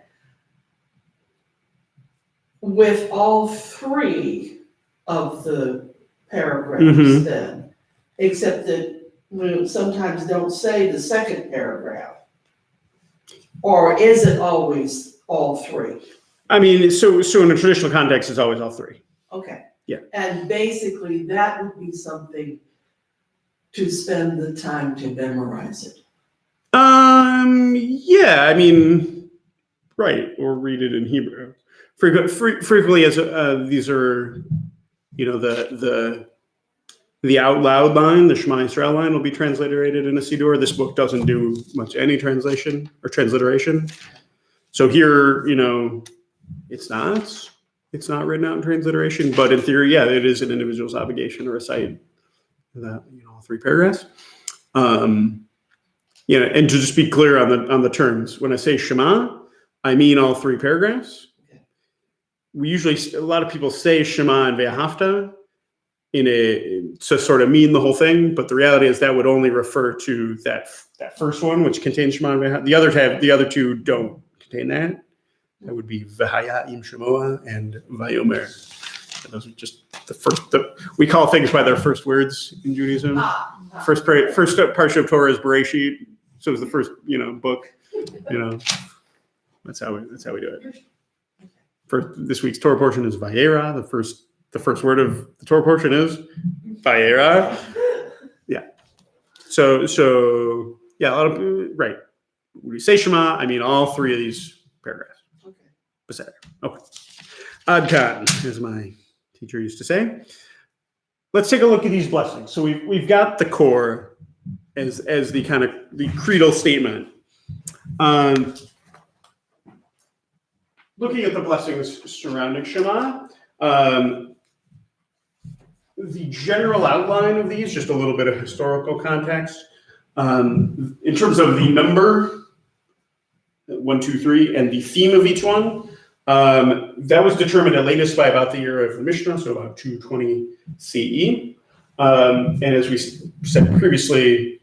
With all three of the paragraphs then, except that we sometimes don't say the second paragraph. Or is it always all three? I mean, so in a traditional context, it's always all three. Okay. Yeah. And basically that would be something to spend the time to memorize it. Yeah, I mean, right, or read it in Hebrew. Frequently, as these are, the out loud line, the Shema Yisrael line, will be transliterated in a Siddur. This book doesn't do much any translation or transliteration. So here, it's not written out in transliteration, but in theory, yeah, it is an individual's obligation to recite the all three paragraphs. And to just be clear on the terms, when I say Shema, I mean all three paragraphs. A lot of people say Shema and Ve'ahavta to sort of mean the whole thing, but the reality is that would only refer to that first one, which contains Shema and Ve'ahavta. The other two don't contain that. That would be V'haya im Shemoah and Vayomer. Those are just the first. We call things by their first words in Judaism. First parsha of Torah is Barechu, so it's the first book. That's how we do it. For this week's Torah portion is Vayera. The first word of the Torah portion is Vayera. Yeah. So yeah, a lot of right. When we say Shema, I mean all three of these paragraphs. Okay. Ad kan, as my teacher used to say. Let's take a look at these blessings. So we've got the core as the kind of the creedal statement. Looking at the blessings surrounding Shema, the general outline of these, just a little bit of historical context. In terms of the number, 1, 2, 3, and the theme of each one, that was determined at latest by about the year of the Mishnah, so about 220 CE. And as we said previously,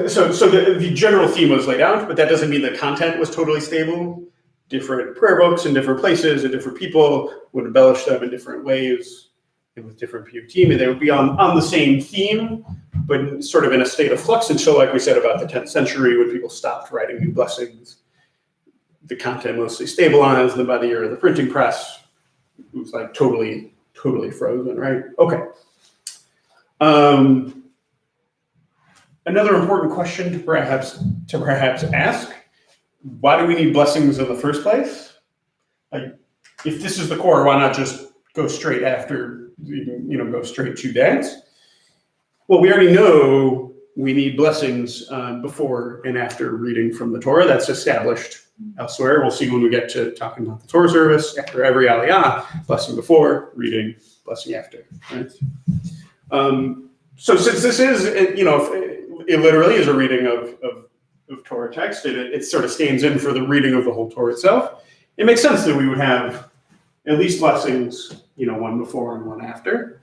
so the general theme was laid out, but that doesn't mean the content was totally stable. Different prayer books in different places and different people would embellish them in different ways and with different team, and they would be on the same theme, but sort of in a state of flux until, like we said, about the 10th century when people stopped writing new blessings. The content mostly stabilized, and by the year of the printing press, it was like totally frozen, right? Okay. Another important question to perhaps ask: why do we need blessings in the first place? Like, if this is the core, why not just go straight after, go straight to dance? Well, we already know we need blessings before and after reading from the Torah. That's established elsewhere. We'll see when we get to talking about the Torah service. After every aliyah, blessing before, reading, blessing after. Right? So since this is, it literally is a reading of Torah text, it sort of stands in for the reading of the whole Torah itself. It makes sense that we would have at least blessings, one before and one after.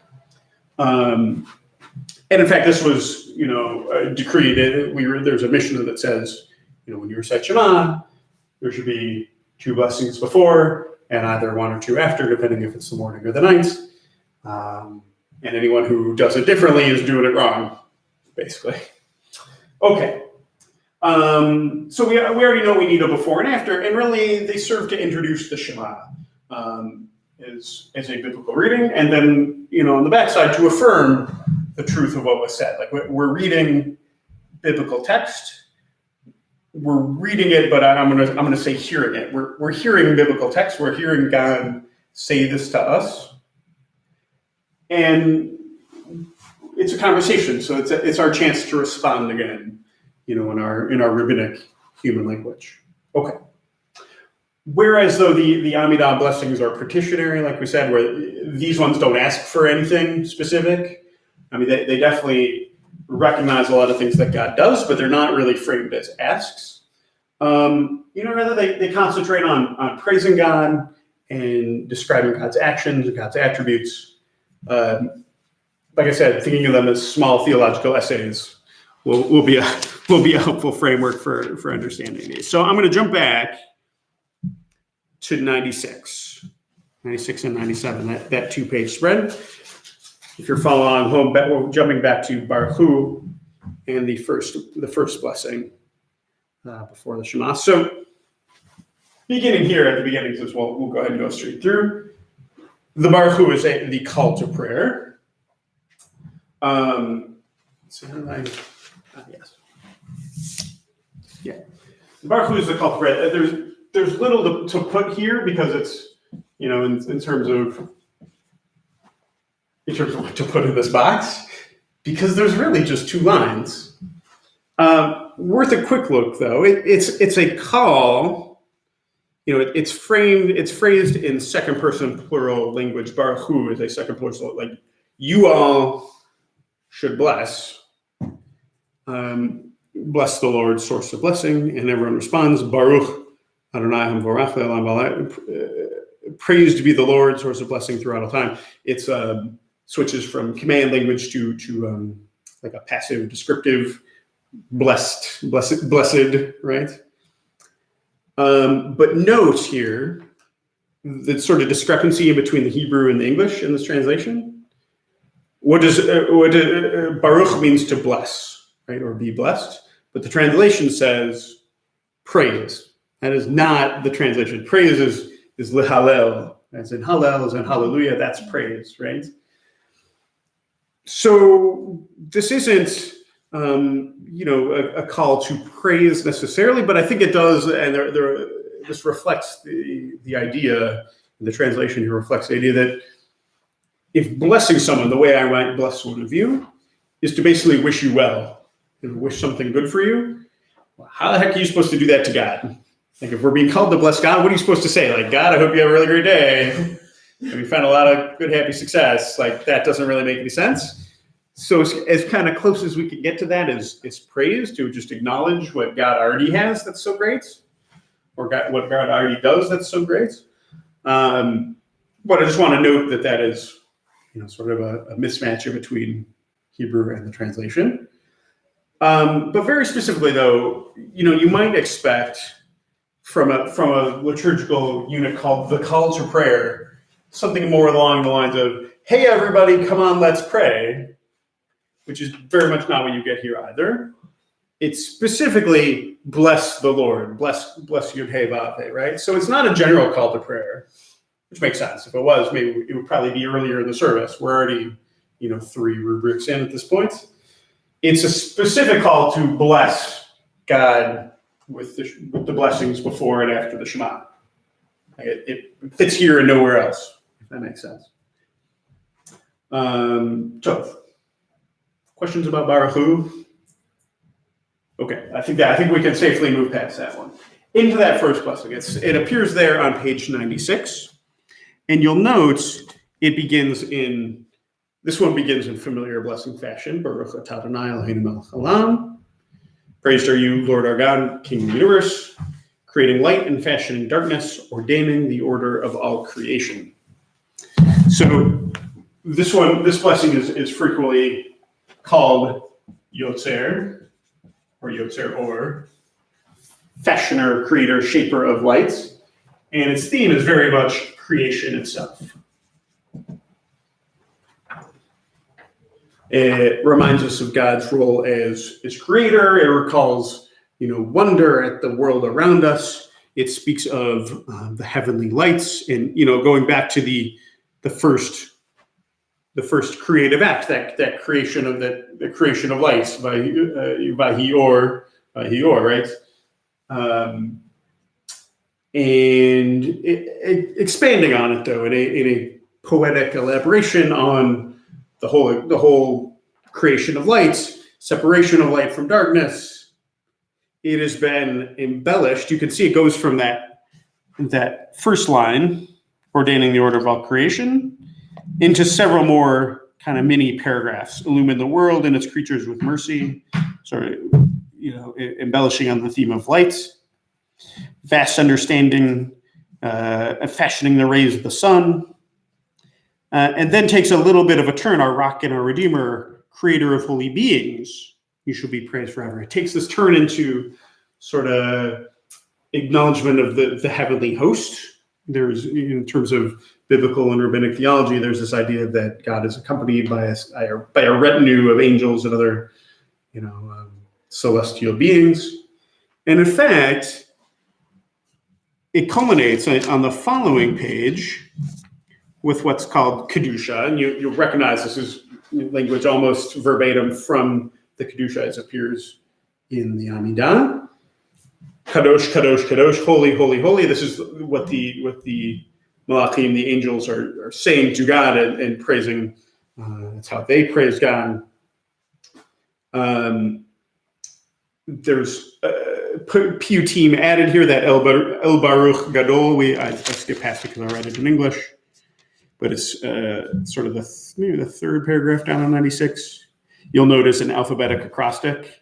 And in fact, this was, decreed. There's a Mishnah that says, when you recite Shema, there should be 2 blessings before and either 1 or 2 after, depending if it's the morning or the night. And anyone who does it differently is doing it wrong, basically. Okay. So we already know we need a before and after, and really they serve to introduce the Shema as a biblical reading, and then, on the backside to affirm the truth of what was said. Like, we're reading biblical text. We're reading it, but I'm gonna say hearing it. We're hearing biblical text. We're hearing God say this to us, and it's a conversation. So it's our chance to respond again, in our rabbinic human language. Okay. Whereas though the Amidah blessings are petitionary, like we said, where these ones don't ask for anything specific. I mean, they definitely recognize a lot of things that God does, but they're not really framed as asks. Rather they concentrate on praising God and describing God's actions and God's attributes. Like I said, thinking of them as small theological essays will be a helpful framework for understanding these. So I'm going to jump back to 96 and 97, that 2-page spread. If you're following home, we're jumping back to Barechu and the first blessing before the Shema. So beginning here at the beginning, as well, we'll go ahead and go straight through. The Barechu is the call to prayer. Yes. Yeah. The Barechu is the call to prayer. There's little to put here because it's, in terms of what to put in this box, because there's really just 2 lines. Worth a quick look, though. It's a call. It's phrased in second person plural language. Barechu is a second person, like you all should bless. Bless the Lord, source of blessing, and everyone responds, Baruch Adonai Hamvorach Le'olam. Praised be the Lord, source of blessing throughout all time. It's switches from command language to like a passive descriptive, blessed, right? But note here the sort of discrepancy in between the Hebrew and the English in this translation. What Baruch means to bless, right, or be blessed, but the translation says praise. That is not the translation. Praise is lihalel, as in hallel, as in hallelujah. That's praise, right? So this isn't, a call to praise necessarily, but I think it does, and this reflects the idea. The translation here reflects the idea that if blessing someone the way I might bless one of you is to basically wish you well and wish something good for you, well, how the heck are you supposed to do that to God? Like, if we're being called to bless God, what are you supposed to say? Like, God, I hope you have a really great day. And we find a lot of good, happy success. Like, that doesn't really make any sense. So as kind of close as we can get to that is praise, to just acknowledge what God already has that's so great, or what God already does that's so great. But I just want to note that is, sort of a mismatch in between Hebrew and the translation. But very specifically, though, you might expect from a liturgical unit called the call to prayer, something more along the lines of, hey, everybody, come on, let's pray. which is very much not what you get here either. It's specifically bless the Lord, bless Yud Hey Vav Hey, right? So it's not a general call to prayer, which makes sense. If it was, maybe it would probably be earlier in the service. We're already, 3 rubrics in at this point. It's a specific call to bless God with the blessings before and after the Shema. It fits here and nowhere else, if that makes sense. So, questions about Barechu? Okay, I think we can safely move past that one. Into that first blessing. It appears there on page 96. And you'll note this one begins in familiar blessing fashion. Baruch atah Adonai Eloheinu melech haolam. Praised are you, Lord our God, King of the universe, creating light and fashioning darkness, ordaining the order of all creation. So this blessing is frequently called Yotzer, or fashioner, creator, shaper of lights. And its theme is very much creation itself. It reminds us of God's role as creator. It recalls, wonder at the world around us. It speaks of the heavenly lights, and going back to the first creative act, that creation of the creation of lights by Hior, right? And expanding on it though in a poetic elaboration on the whole creation of lights, separation of light from darkness. It has been embellished. You can see it goes from that first line, ordaining the order of all creation, into several more kind of mini paragraphs. Illumine the world and its creatures with mercy. Embellishing on the theme of light. Vast understanding, fashioning the rays of the sun. And then takes a little bit of a turn, our rock and our redeemer, creator of holy beings, you shall be praised forever. It takes this turn into sort of acknowledgement of the heavenly host. There's, in terms of biblical and rabbinic theology, there's this idea that God is accompanied by a retinue of angels and other, celestial beings. And in fact, it culminates on the following page with what's called Kedusha, and you'll recognize this is language almost verbatim from the Kedusha as appears in the Amidah. Kadosh, Kadosh, Kadosh, holy, holy, holy. This is what the Malachim, the angels, are saying to God and praising. That's how they praise God. There's Piyutim added here, that El Baruch Gadol. I skipped past it because I read it in English. But it's sort of maybe the third paragraph down on 96. You'll notice an alphabetic acrostic.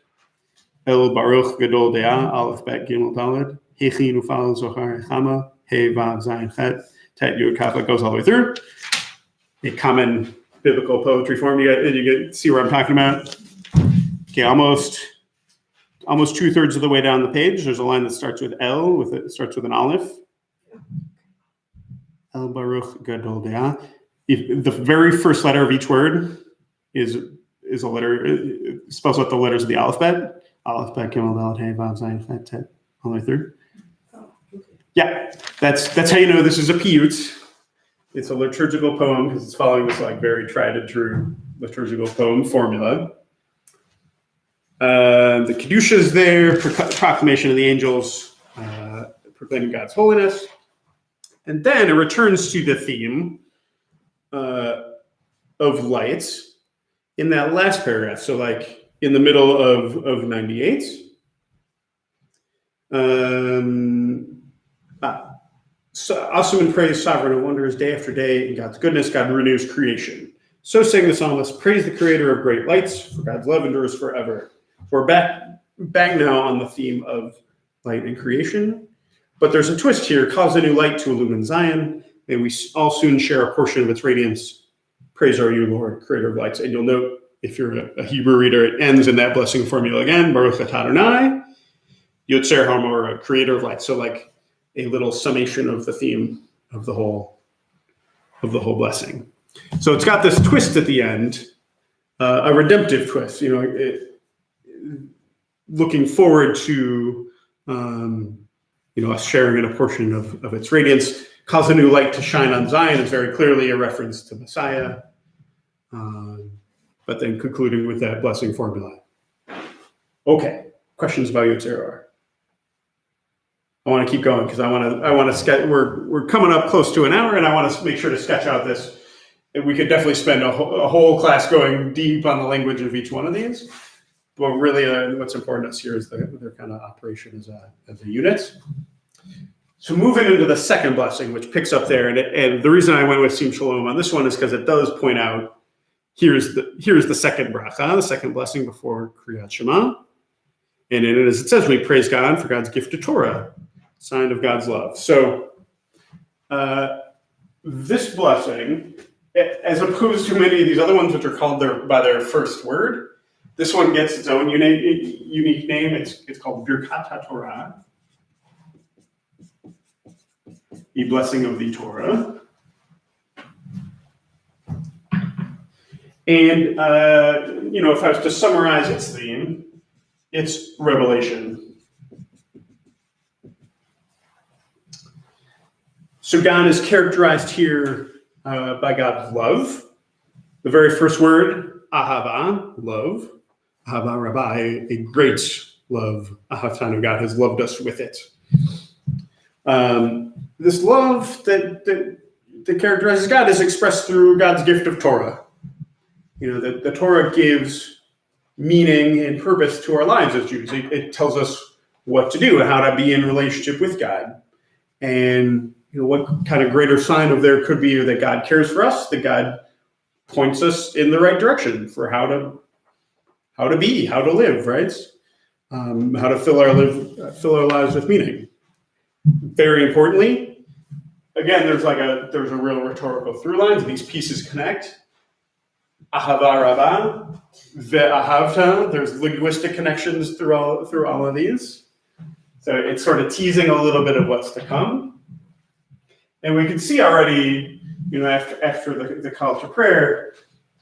El Baruch Gadol Dea, Aleph Bet Gimel Daled, Hechin Ufal Zohar Chama, He Vav Zayin Chet, Tet Yud Kaf. It goes all the way through. A common biblical poetry form. You see where I'm talking about? Okay, almost 2/3 of the way down the page. There's a line that starts with El, starts with an Aleph. El Baruch Gadol Dea. The very first letter of each word is a letter. It spells out the letters of the alphabet. Aleph, Bet, Gimel, Dalet, Hey, Vav, Zayin, Chet, Tet, all the way through. Oh, okay. Yeah, that's how you know this is a piyut. It's a liturgical poem because it's following this very tried and true liturgical poem formula. The Kedusha is there, proclamation of the angels, proclaiming God's holiness. And then it returns to the theme of lights in that last paragraph. So in the middle of 98. So awesome and praise, sovereign and wonders, day after day, in God's goodness, God renews creation. So sang the psalmist, praise the creator of great lights, for God's love endures forever. We're back now on the theme of light and creation. But there's a twist here. Cause a new light to illumine Zion. May we all soon share a portion of its radiance. Praise are you, Lord, creator of lights. And you'll note, if you're a Hebrew reader, it ends in that blessing formula again. Baruch atah Adonai, Yotzer HaOr, creator of lights. So a little summation of the theme of the whole blessing. So it's got this twist at the end a redemptive twist, looking forward to us sharing in a portion of its radiance. Cause a new light to shine on Zion is very clearly a reference to Messiah, but then concluding with that blessing formula. Okay, questions about Yotzei? I want to keep going because I want to sketch. We're coming up close to an hour, and I want to make sure to sketch out this. And we could definitely spend a whole class going deep on the language of each one of these. But really, what's important to us here is their kind of operation as a unit. So moving into the second blessing, which picks up there, and the reason I went with Sim Shalom on this one is because it does point out here's the second bracha, the second blessing before Kriyat Shema, and in it, as it says, we praise God for God's gift of Torah, sign of God's love. So this blessing, as opposed to many of these other ones which are called by their first word, this one gets its own unique name. It's called Birkat HaTorah, the blessing of the Torah. And, if I was to summarize its theme, it's revelation. So God is characterized here by God's love. The very first word, ahava, love. Ahava Rabbi, a great love. Ahavtanu, God has loved us with it. This love that characterizes God is expressed through God's gift of Torah. The Torah gives meaning and purpose to our lives as Jews. It tells us what to do and how to be in relationship with God. And what kind of greater sign of there could be that God cares for us, that God points us in the right direction for how to be, how to live, right? How to fill our lives with meaning. Very importantly, again, there's a real rhetorical through line. These pieces connect. Ahava Rabbah, ve'ahavta. There's linguistic connections through all of these. So it's sort of teasing a little bit of what's to come. And we can see already, after the call to prayer,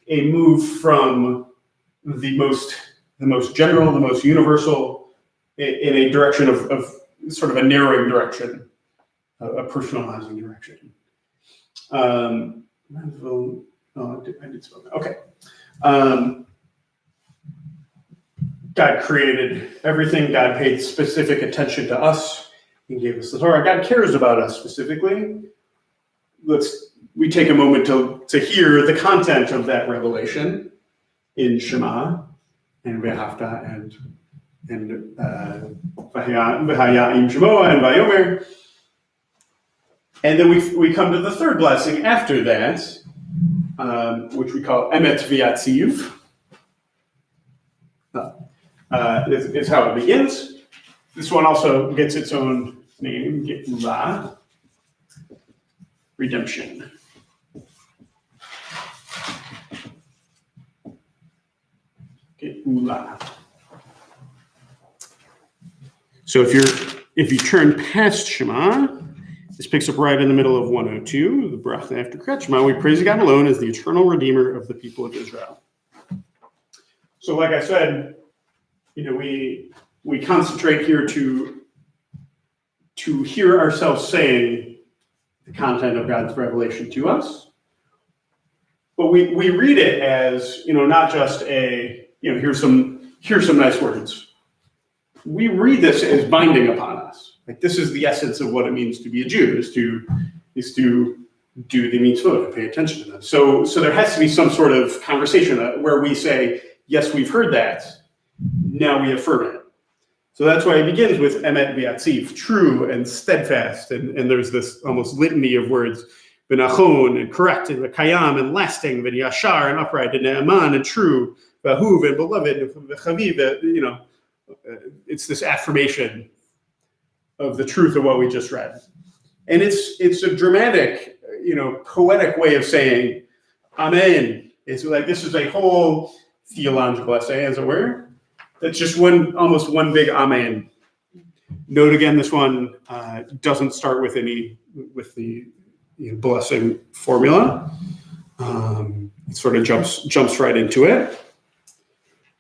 a move from the most general, the most universal, in a direction of sort of a narrowing direction, a personalizing direction. I did spell that. Okay. God created everything. God paid specific attention to us. He gave us the Torah. God cares about us specifically. We take a moment to hear the content of that revelation in Shema and Ve'ahavta and V'haya'im Shemoah and Vayomer. And then we come to the third blessing after that, which we call Emet V'yatziv. Is how it begins. This one also gets its own name, Geula, redemption. Geula. So if you turn past Shema, this picks up right in the middle of 102, the bracha after Kriyat Shema. We praise God alone as the eternal redeemer of the people of Israel. So like I said, we concentrate here to hear ourselves saying the content of God's revelation to us. But we read it as, not just here's some nice words. We read this as binding upon us. Like this is the essence of what it means to be a Jew, is to do the mitzvot, to pay attention to them. So there has to be some sort of conversation where we say, yes, we've heard that. Now we affirm it. So that's why it begins with emet v'yatziv, true and steadfast. And there's this almost litany of words, v'nachon and correct, and v'kayam and lasting, v'yashar and upright, and ne'aman and true, v'ahuv and beloved, and v'chaviv. It's this affirmation of the truth of what we just read. And it's a dramatic, poetic way of saying amen. It's like this is a whole theological essay, as it were. That's just almost one big amen. Note again, this one doesn't start with the blessing formula. It sort of jumps right into it.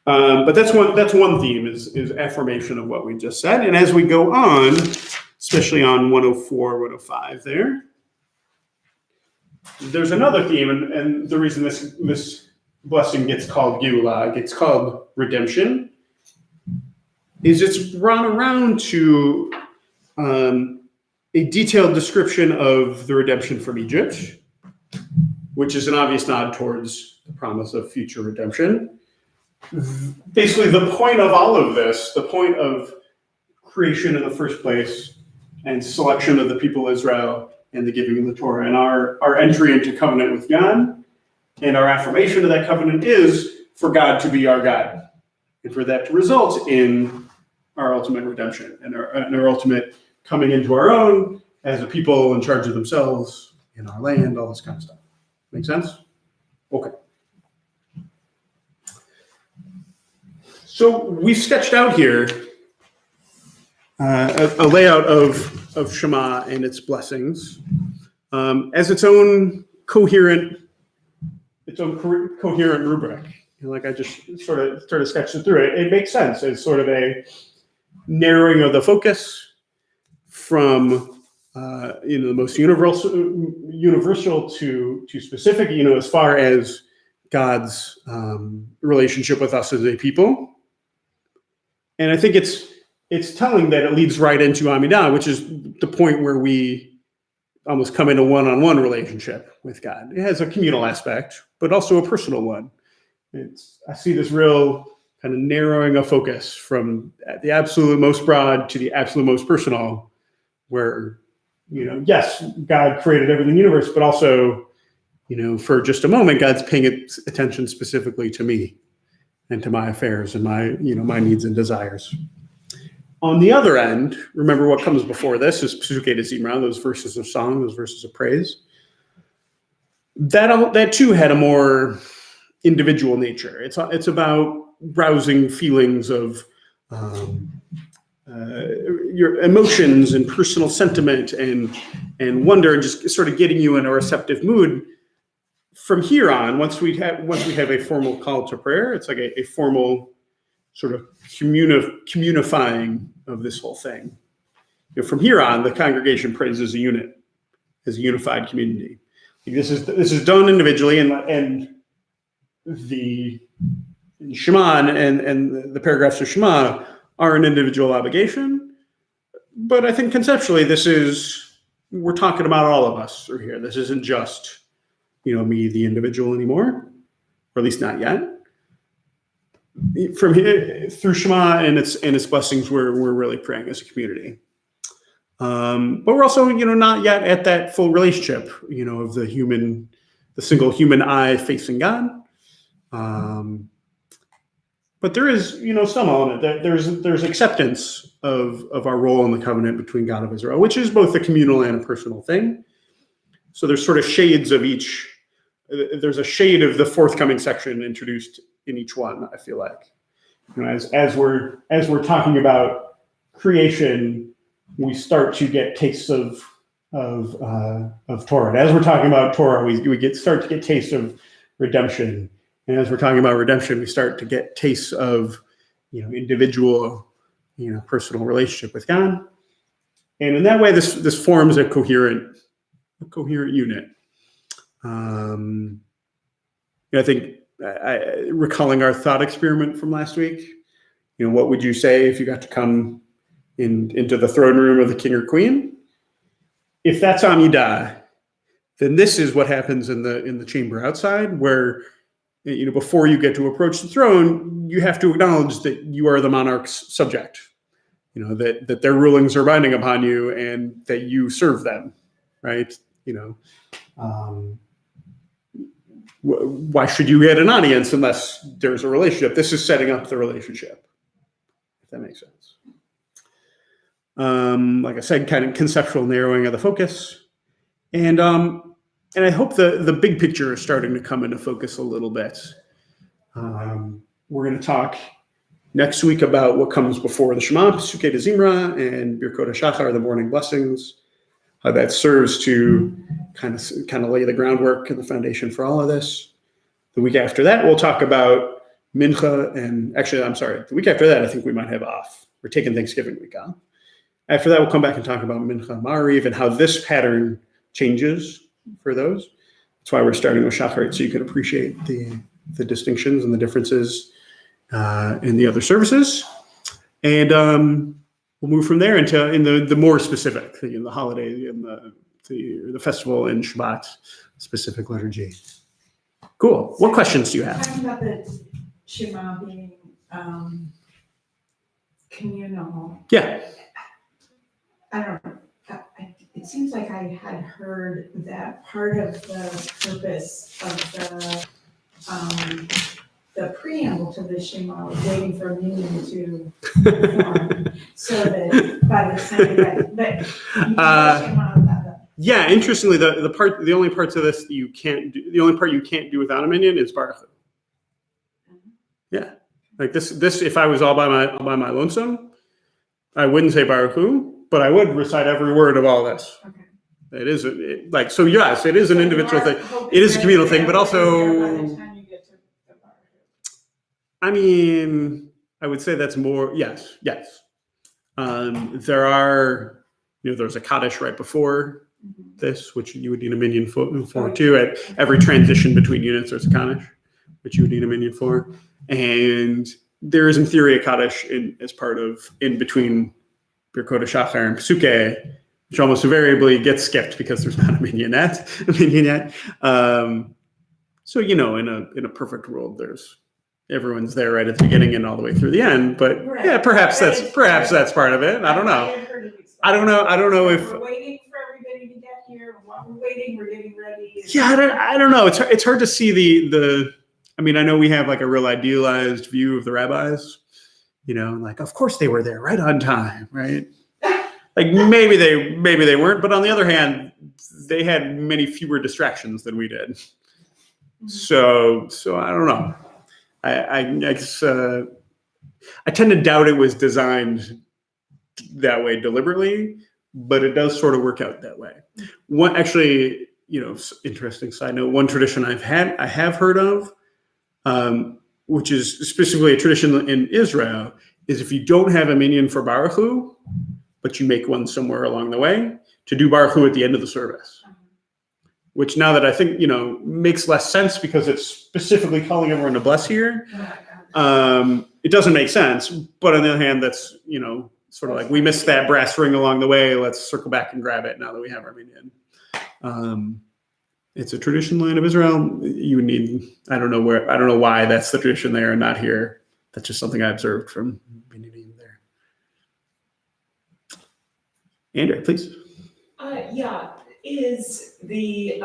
But that's one theme is affirmation of what we just said. And as we go on, especially on 104, 105 there's another theme, and the reason this blessing gets called Geulah, gets called redemption, is it's run around to a detailed description of the redemption from Egypt, which is an obvious nod towards the promise of future redemption. Basically, the point of all of this, the point of creation in the first place, and selection of the people of Israel, and the giving of the Torah, and our entry into covenant with God, and our affirmation of that covenant is for God to be our God, and for that to result in our ultimate redemption, and our ultimate coming into our own as a people in charge of themselves, in our land, all this kind of stuff. Make sense? Okay. So we've sketched out here a layout of Shema and its blessings as its own coherent rubric. Like I just sort of sketched it through. It makes sense as sort of a narrowing of the focus from the most universal to specific. As far as God's relationship with us as a people. And I think it's telling that it leads right into Amidah, which is the point where we almost come into one-on-one relationship with God. It has a communal aspect, but also a personal one. I see this real kind of narrowing of focus from the absolute most broad to the absolute most personal, where, yes, God created everything in the universe, but also, for just a moment, God's paying attention specifically to me and to my affairs and my needs and desires. On the other end, remember what comes before this is Psuke de Zimra, those verses of song, those verses of praise. That too had a more individual nature. It's about rousing feelings of your emotions and personal sentiment and wonder, and just sort of getting you in a receptive mood. From here on, once we have a formal call to prayer, it's like a formal sort of communifying of this whole thing. From here on, the congregation prays as a unit, as a unified community. This is done individually, and the Shema and the paragraphs of Shema are an individual obligation. But I think conceptually, we're talking about all of us through here. This isn't just me, the individual, anymore, or at least not yet. From here, through Shema and its blessings, we're really praying as a community. But we're also, not yet at that full relationship, of the single human eye facing God. But there is, some element that there's acceptance of our role in the covenant between God of Israel, which is both a communal and a personal thing. So there's sort of shades of each. There's a shade of the forthcoming section introduced in each one, I feel like. As we're talking about creation, we start to get tastes of Torah. And as we're talking about Torah, we start to get tastes of redemption. And as we're talking about redemption, we start to get tastes of individual, personal relationship with God. And in that way, this forms a coherent unit. I think recalling our thought experiment from last week, what would you say if you got to come into the throne room of the king or queen? If that's Amidah, then this is what happens in the chamber outside, where before you get to approach the throne, you have to acknowledge that you are the monarch's subject. That their rulings are binding upon you and that you serve them, right? Why should you get an audience unless there's a relationship? This is setting up the relationship, if that makes sense. Like I said, kind of conceptual narrowing of the focus. And I hope the big picture is starting to come into focus a little bit. We're going to talk next week about what comes before the Shema, Psuke de Zimra, and Birkot HaShachar, the morning blessings. how that serves to kind of lay the groundwork and the foundation for all of this. The week after that, we'll talk about Mincha, and actually, I'm sorry, the week after that, I think we might have off. We're taking Thanksgiving week off. After that, we'll come back and talk about Mincha and Ma'ariv and how this pattern changes for those. That's why we're starting with Shacharit, so you can appreciate the distinctions and the differences in the other services. And we'll move from there into the more specific, the holiday and the festival and Shabbat specific liturgy. Cool. What questions do you have? Talking about the Shema being communal. Yeah. I don't know. It seems like I had heard that part of the purpose of the preamble to the Shema was waiting for a minion to form, so that by the time that you can Shema about that. Yeah, interestingly, the only parts of this that you can't do, the only part you can't do without a minion is Barechu. Yeah, like this. If I was all by my lonesome, I wouldn't say Barechu, but I would recite every word of all this. Okay. It is so. Yes, it is an individual thing. It is a communal thing, but also. I mean, I would say that's more. Yes. There are, there's a Kaddish right before this, which you would need a minion for too. At every transition between units, there's a Kaddish, which you would need a minion for. And there is, in theory, a Kaddish as part of in between Birkot Shachar and Pesuke, which almost invariably gets skipped because there's not a minion yet. So in a perfect world, everyone's there right at the beginning and all the way through the end. But right. Yeah, perhaps that's part of it. I don't know. I don't know if we're waiting for everybody to get here. While we're waiting, we're getting ready. Yeah, I don't know. It's hard to see the. I mean, I know we have like a real idealized view of the rabbis. Like of course they were there right on time, right? Like maybe they weren't, but on the other hand, they had many fewer distractions than we did. So I don't know. I guess I tend to doubt it was designed that way deliberately, but it does sort of work out that way. One actually, interesting side note. One tradition I have heard of, which is specifically a tradition in Israel, is if you don't have a minion for Barechu, but you make one somewhere along the way, to do Barechu at the end of the service. Which now that I think, makes less sense because it's specifically calling everyone to bless here. It doesn't make sense. But on the other hand, that's, sort of like we missed that brass ring along the way. Let's circle back and grab it now that we have our minion. It's a tradition land of Israel. You would need, I don't know why that's the tradition there and not here. That's just something I observed from being there. Andrea, please. Is the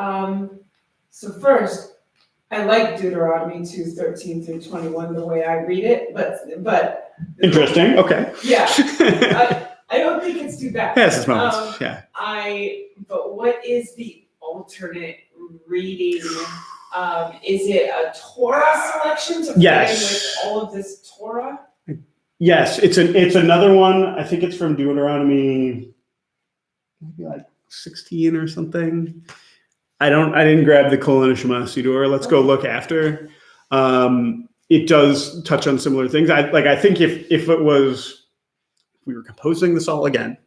so first, I like Deuteronomy 2:13-21 the way I read it, but interesting. Okay. Yeah, I don't think it's too bad. Yes, it's moments. Yeah. But what is the alternate reading? Is it a Torah selection to fit in with all of this Torah? Yes, it's another one. I think it's from Deuteronomy, maybe like 16 or something. I didn't grab the Kol and Shema Siddur. Let's go look after. It does touch on similar things. I think if we were composing this all again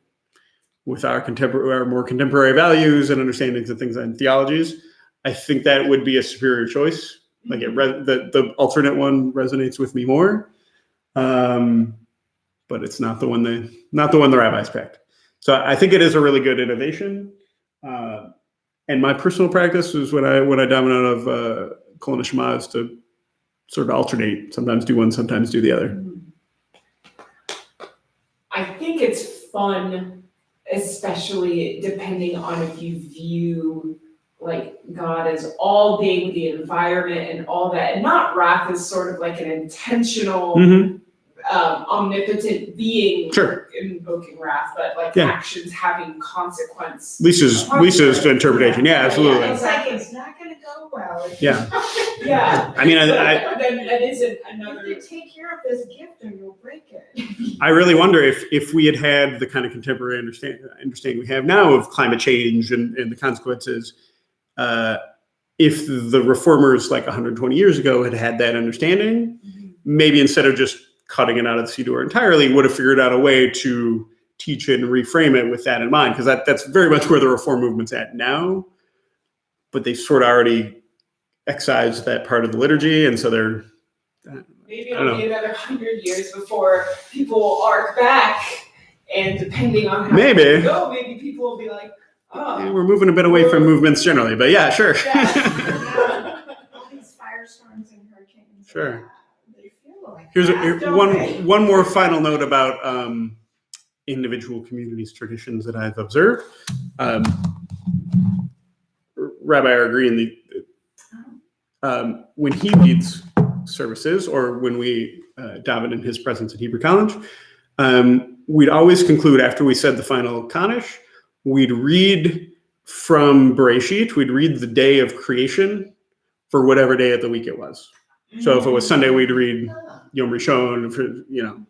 with our more contemporary values and understandings of things and theologies, I think that would be a superior choice. Like the alternate one resonates with me more. But it's not the one the rabbis picked. So I think it is a really good innovation. And my personal practice is when I dive out of Kol and Shema is to sort of alternate. Sometimes do one, sometimes do the other. I think it's fun, especially depending on if you view like God as all being the environment and all that, and not wrath as sort of like an intentional omnipotent being invoking wrath, but like actions having consequence. Lisa's interpretation. Yeah, absolutely. It's like it's not going to go well. Yeah. Yeah. I mean, That isn't You another. have to take care of this gift or you'll break it. I really wonder if we had the kind of contemporary understanding we have now of climate change and the consequences, if the reformers like 120 years ago had that understanding, maybe instead of just cutting it out of the Siddur entirely, would have figured out a way to teach it and reframe it with that in mind, because that's very much where the reform movement's at now. But they sort of already excised that part of the liturgy, and so they're Maybe it'll be another 100 years before people will arc back, and depending on how Maybe. things go, maybe people will be like, oh. Yeah, we're moving a bit away from movements generally, but yeah, sure. Yeah. All these firestorms and hurricanes. Sure. They feel like Here's that, don't they? one more final note about individual communities' traditions that I've observed. Rabbi R. Green, when he leads services, or when we daven in his presence at Hebrew College, we'd always conclude after we said the final Kaddish, we'd read from Barechu, we'd read the day of creation for whatever day of the week it was. So if it was Sunday, we'd read Yom Rishon,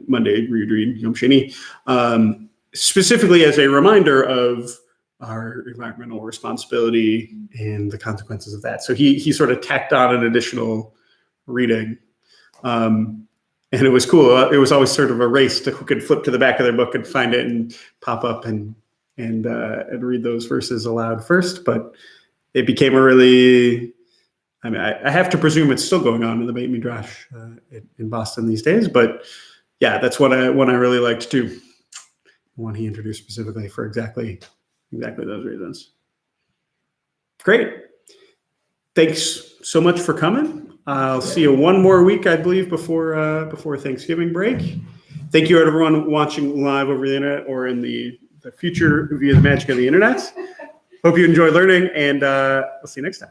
Monday, we'd read Yom Sheni, specifically as a reminder of our environmental responsibility and the consequences of that. So he sort of tacked on an additional reading. And it was cool. It was always sort of a race to who could flip to the back of their book and find it and pop up and read those verses aloud first. But it became a really, I mean, I have to presume it's still going on in the Beit Midrash in Boston these days. But yeah, that's what I really liked too. The one he introduced specifically for exactly those reasons. Great. Thanks so much for coming. I'll see you one more week, I believe, before Thanksgiving break. Thank you, everyone watching live over the internet or in the future via the magic of the internet. Hope you enjoy learning, and we'll see you next time.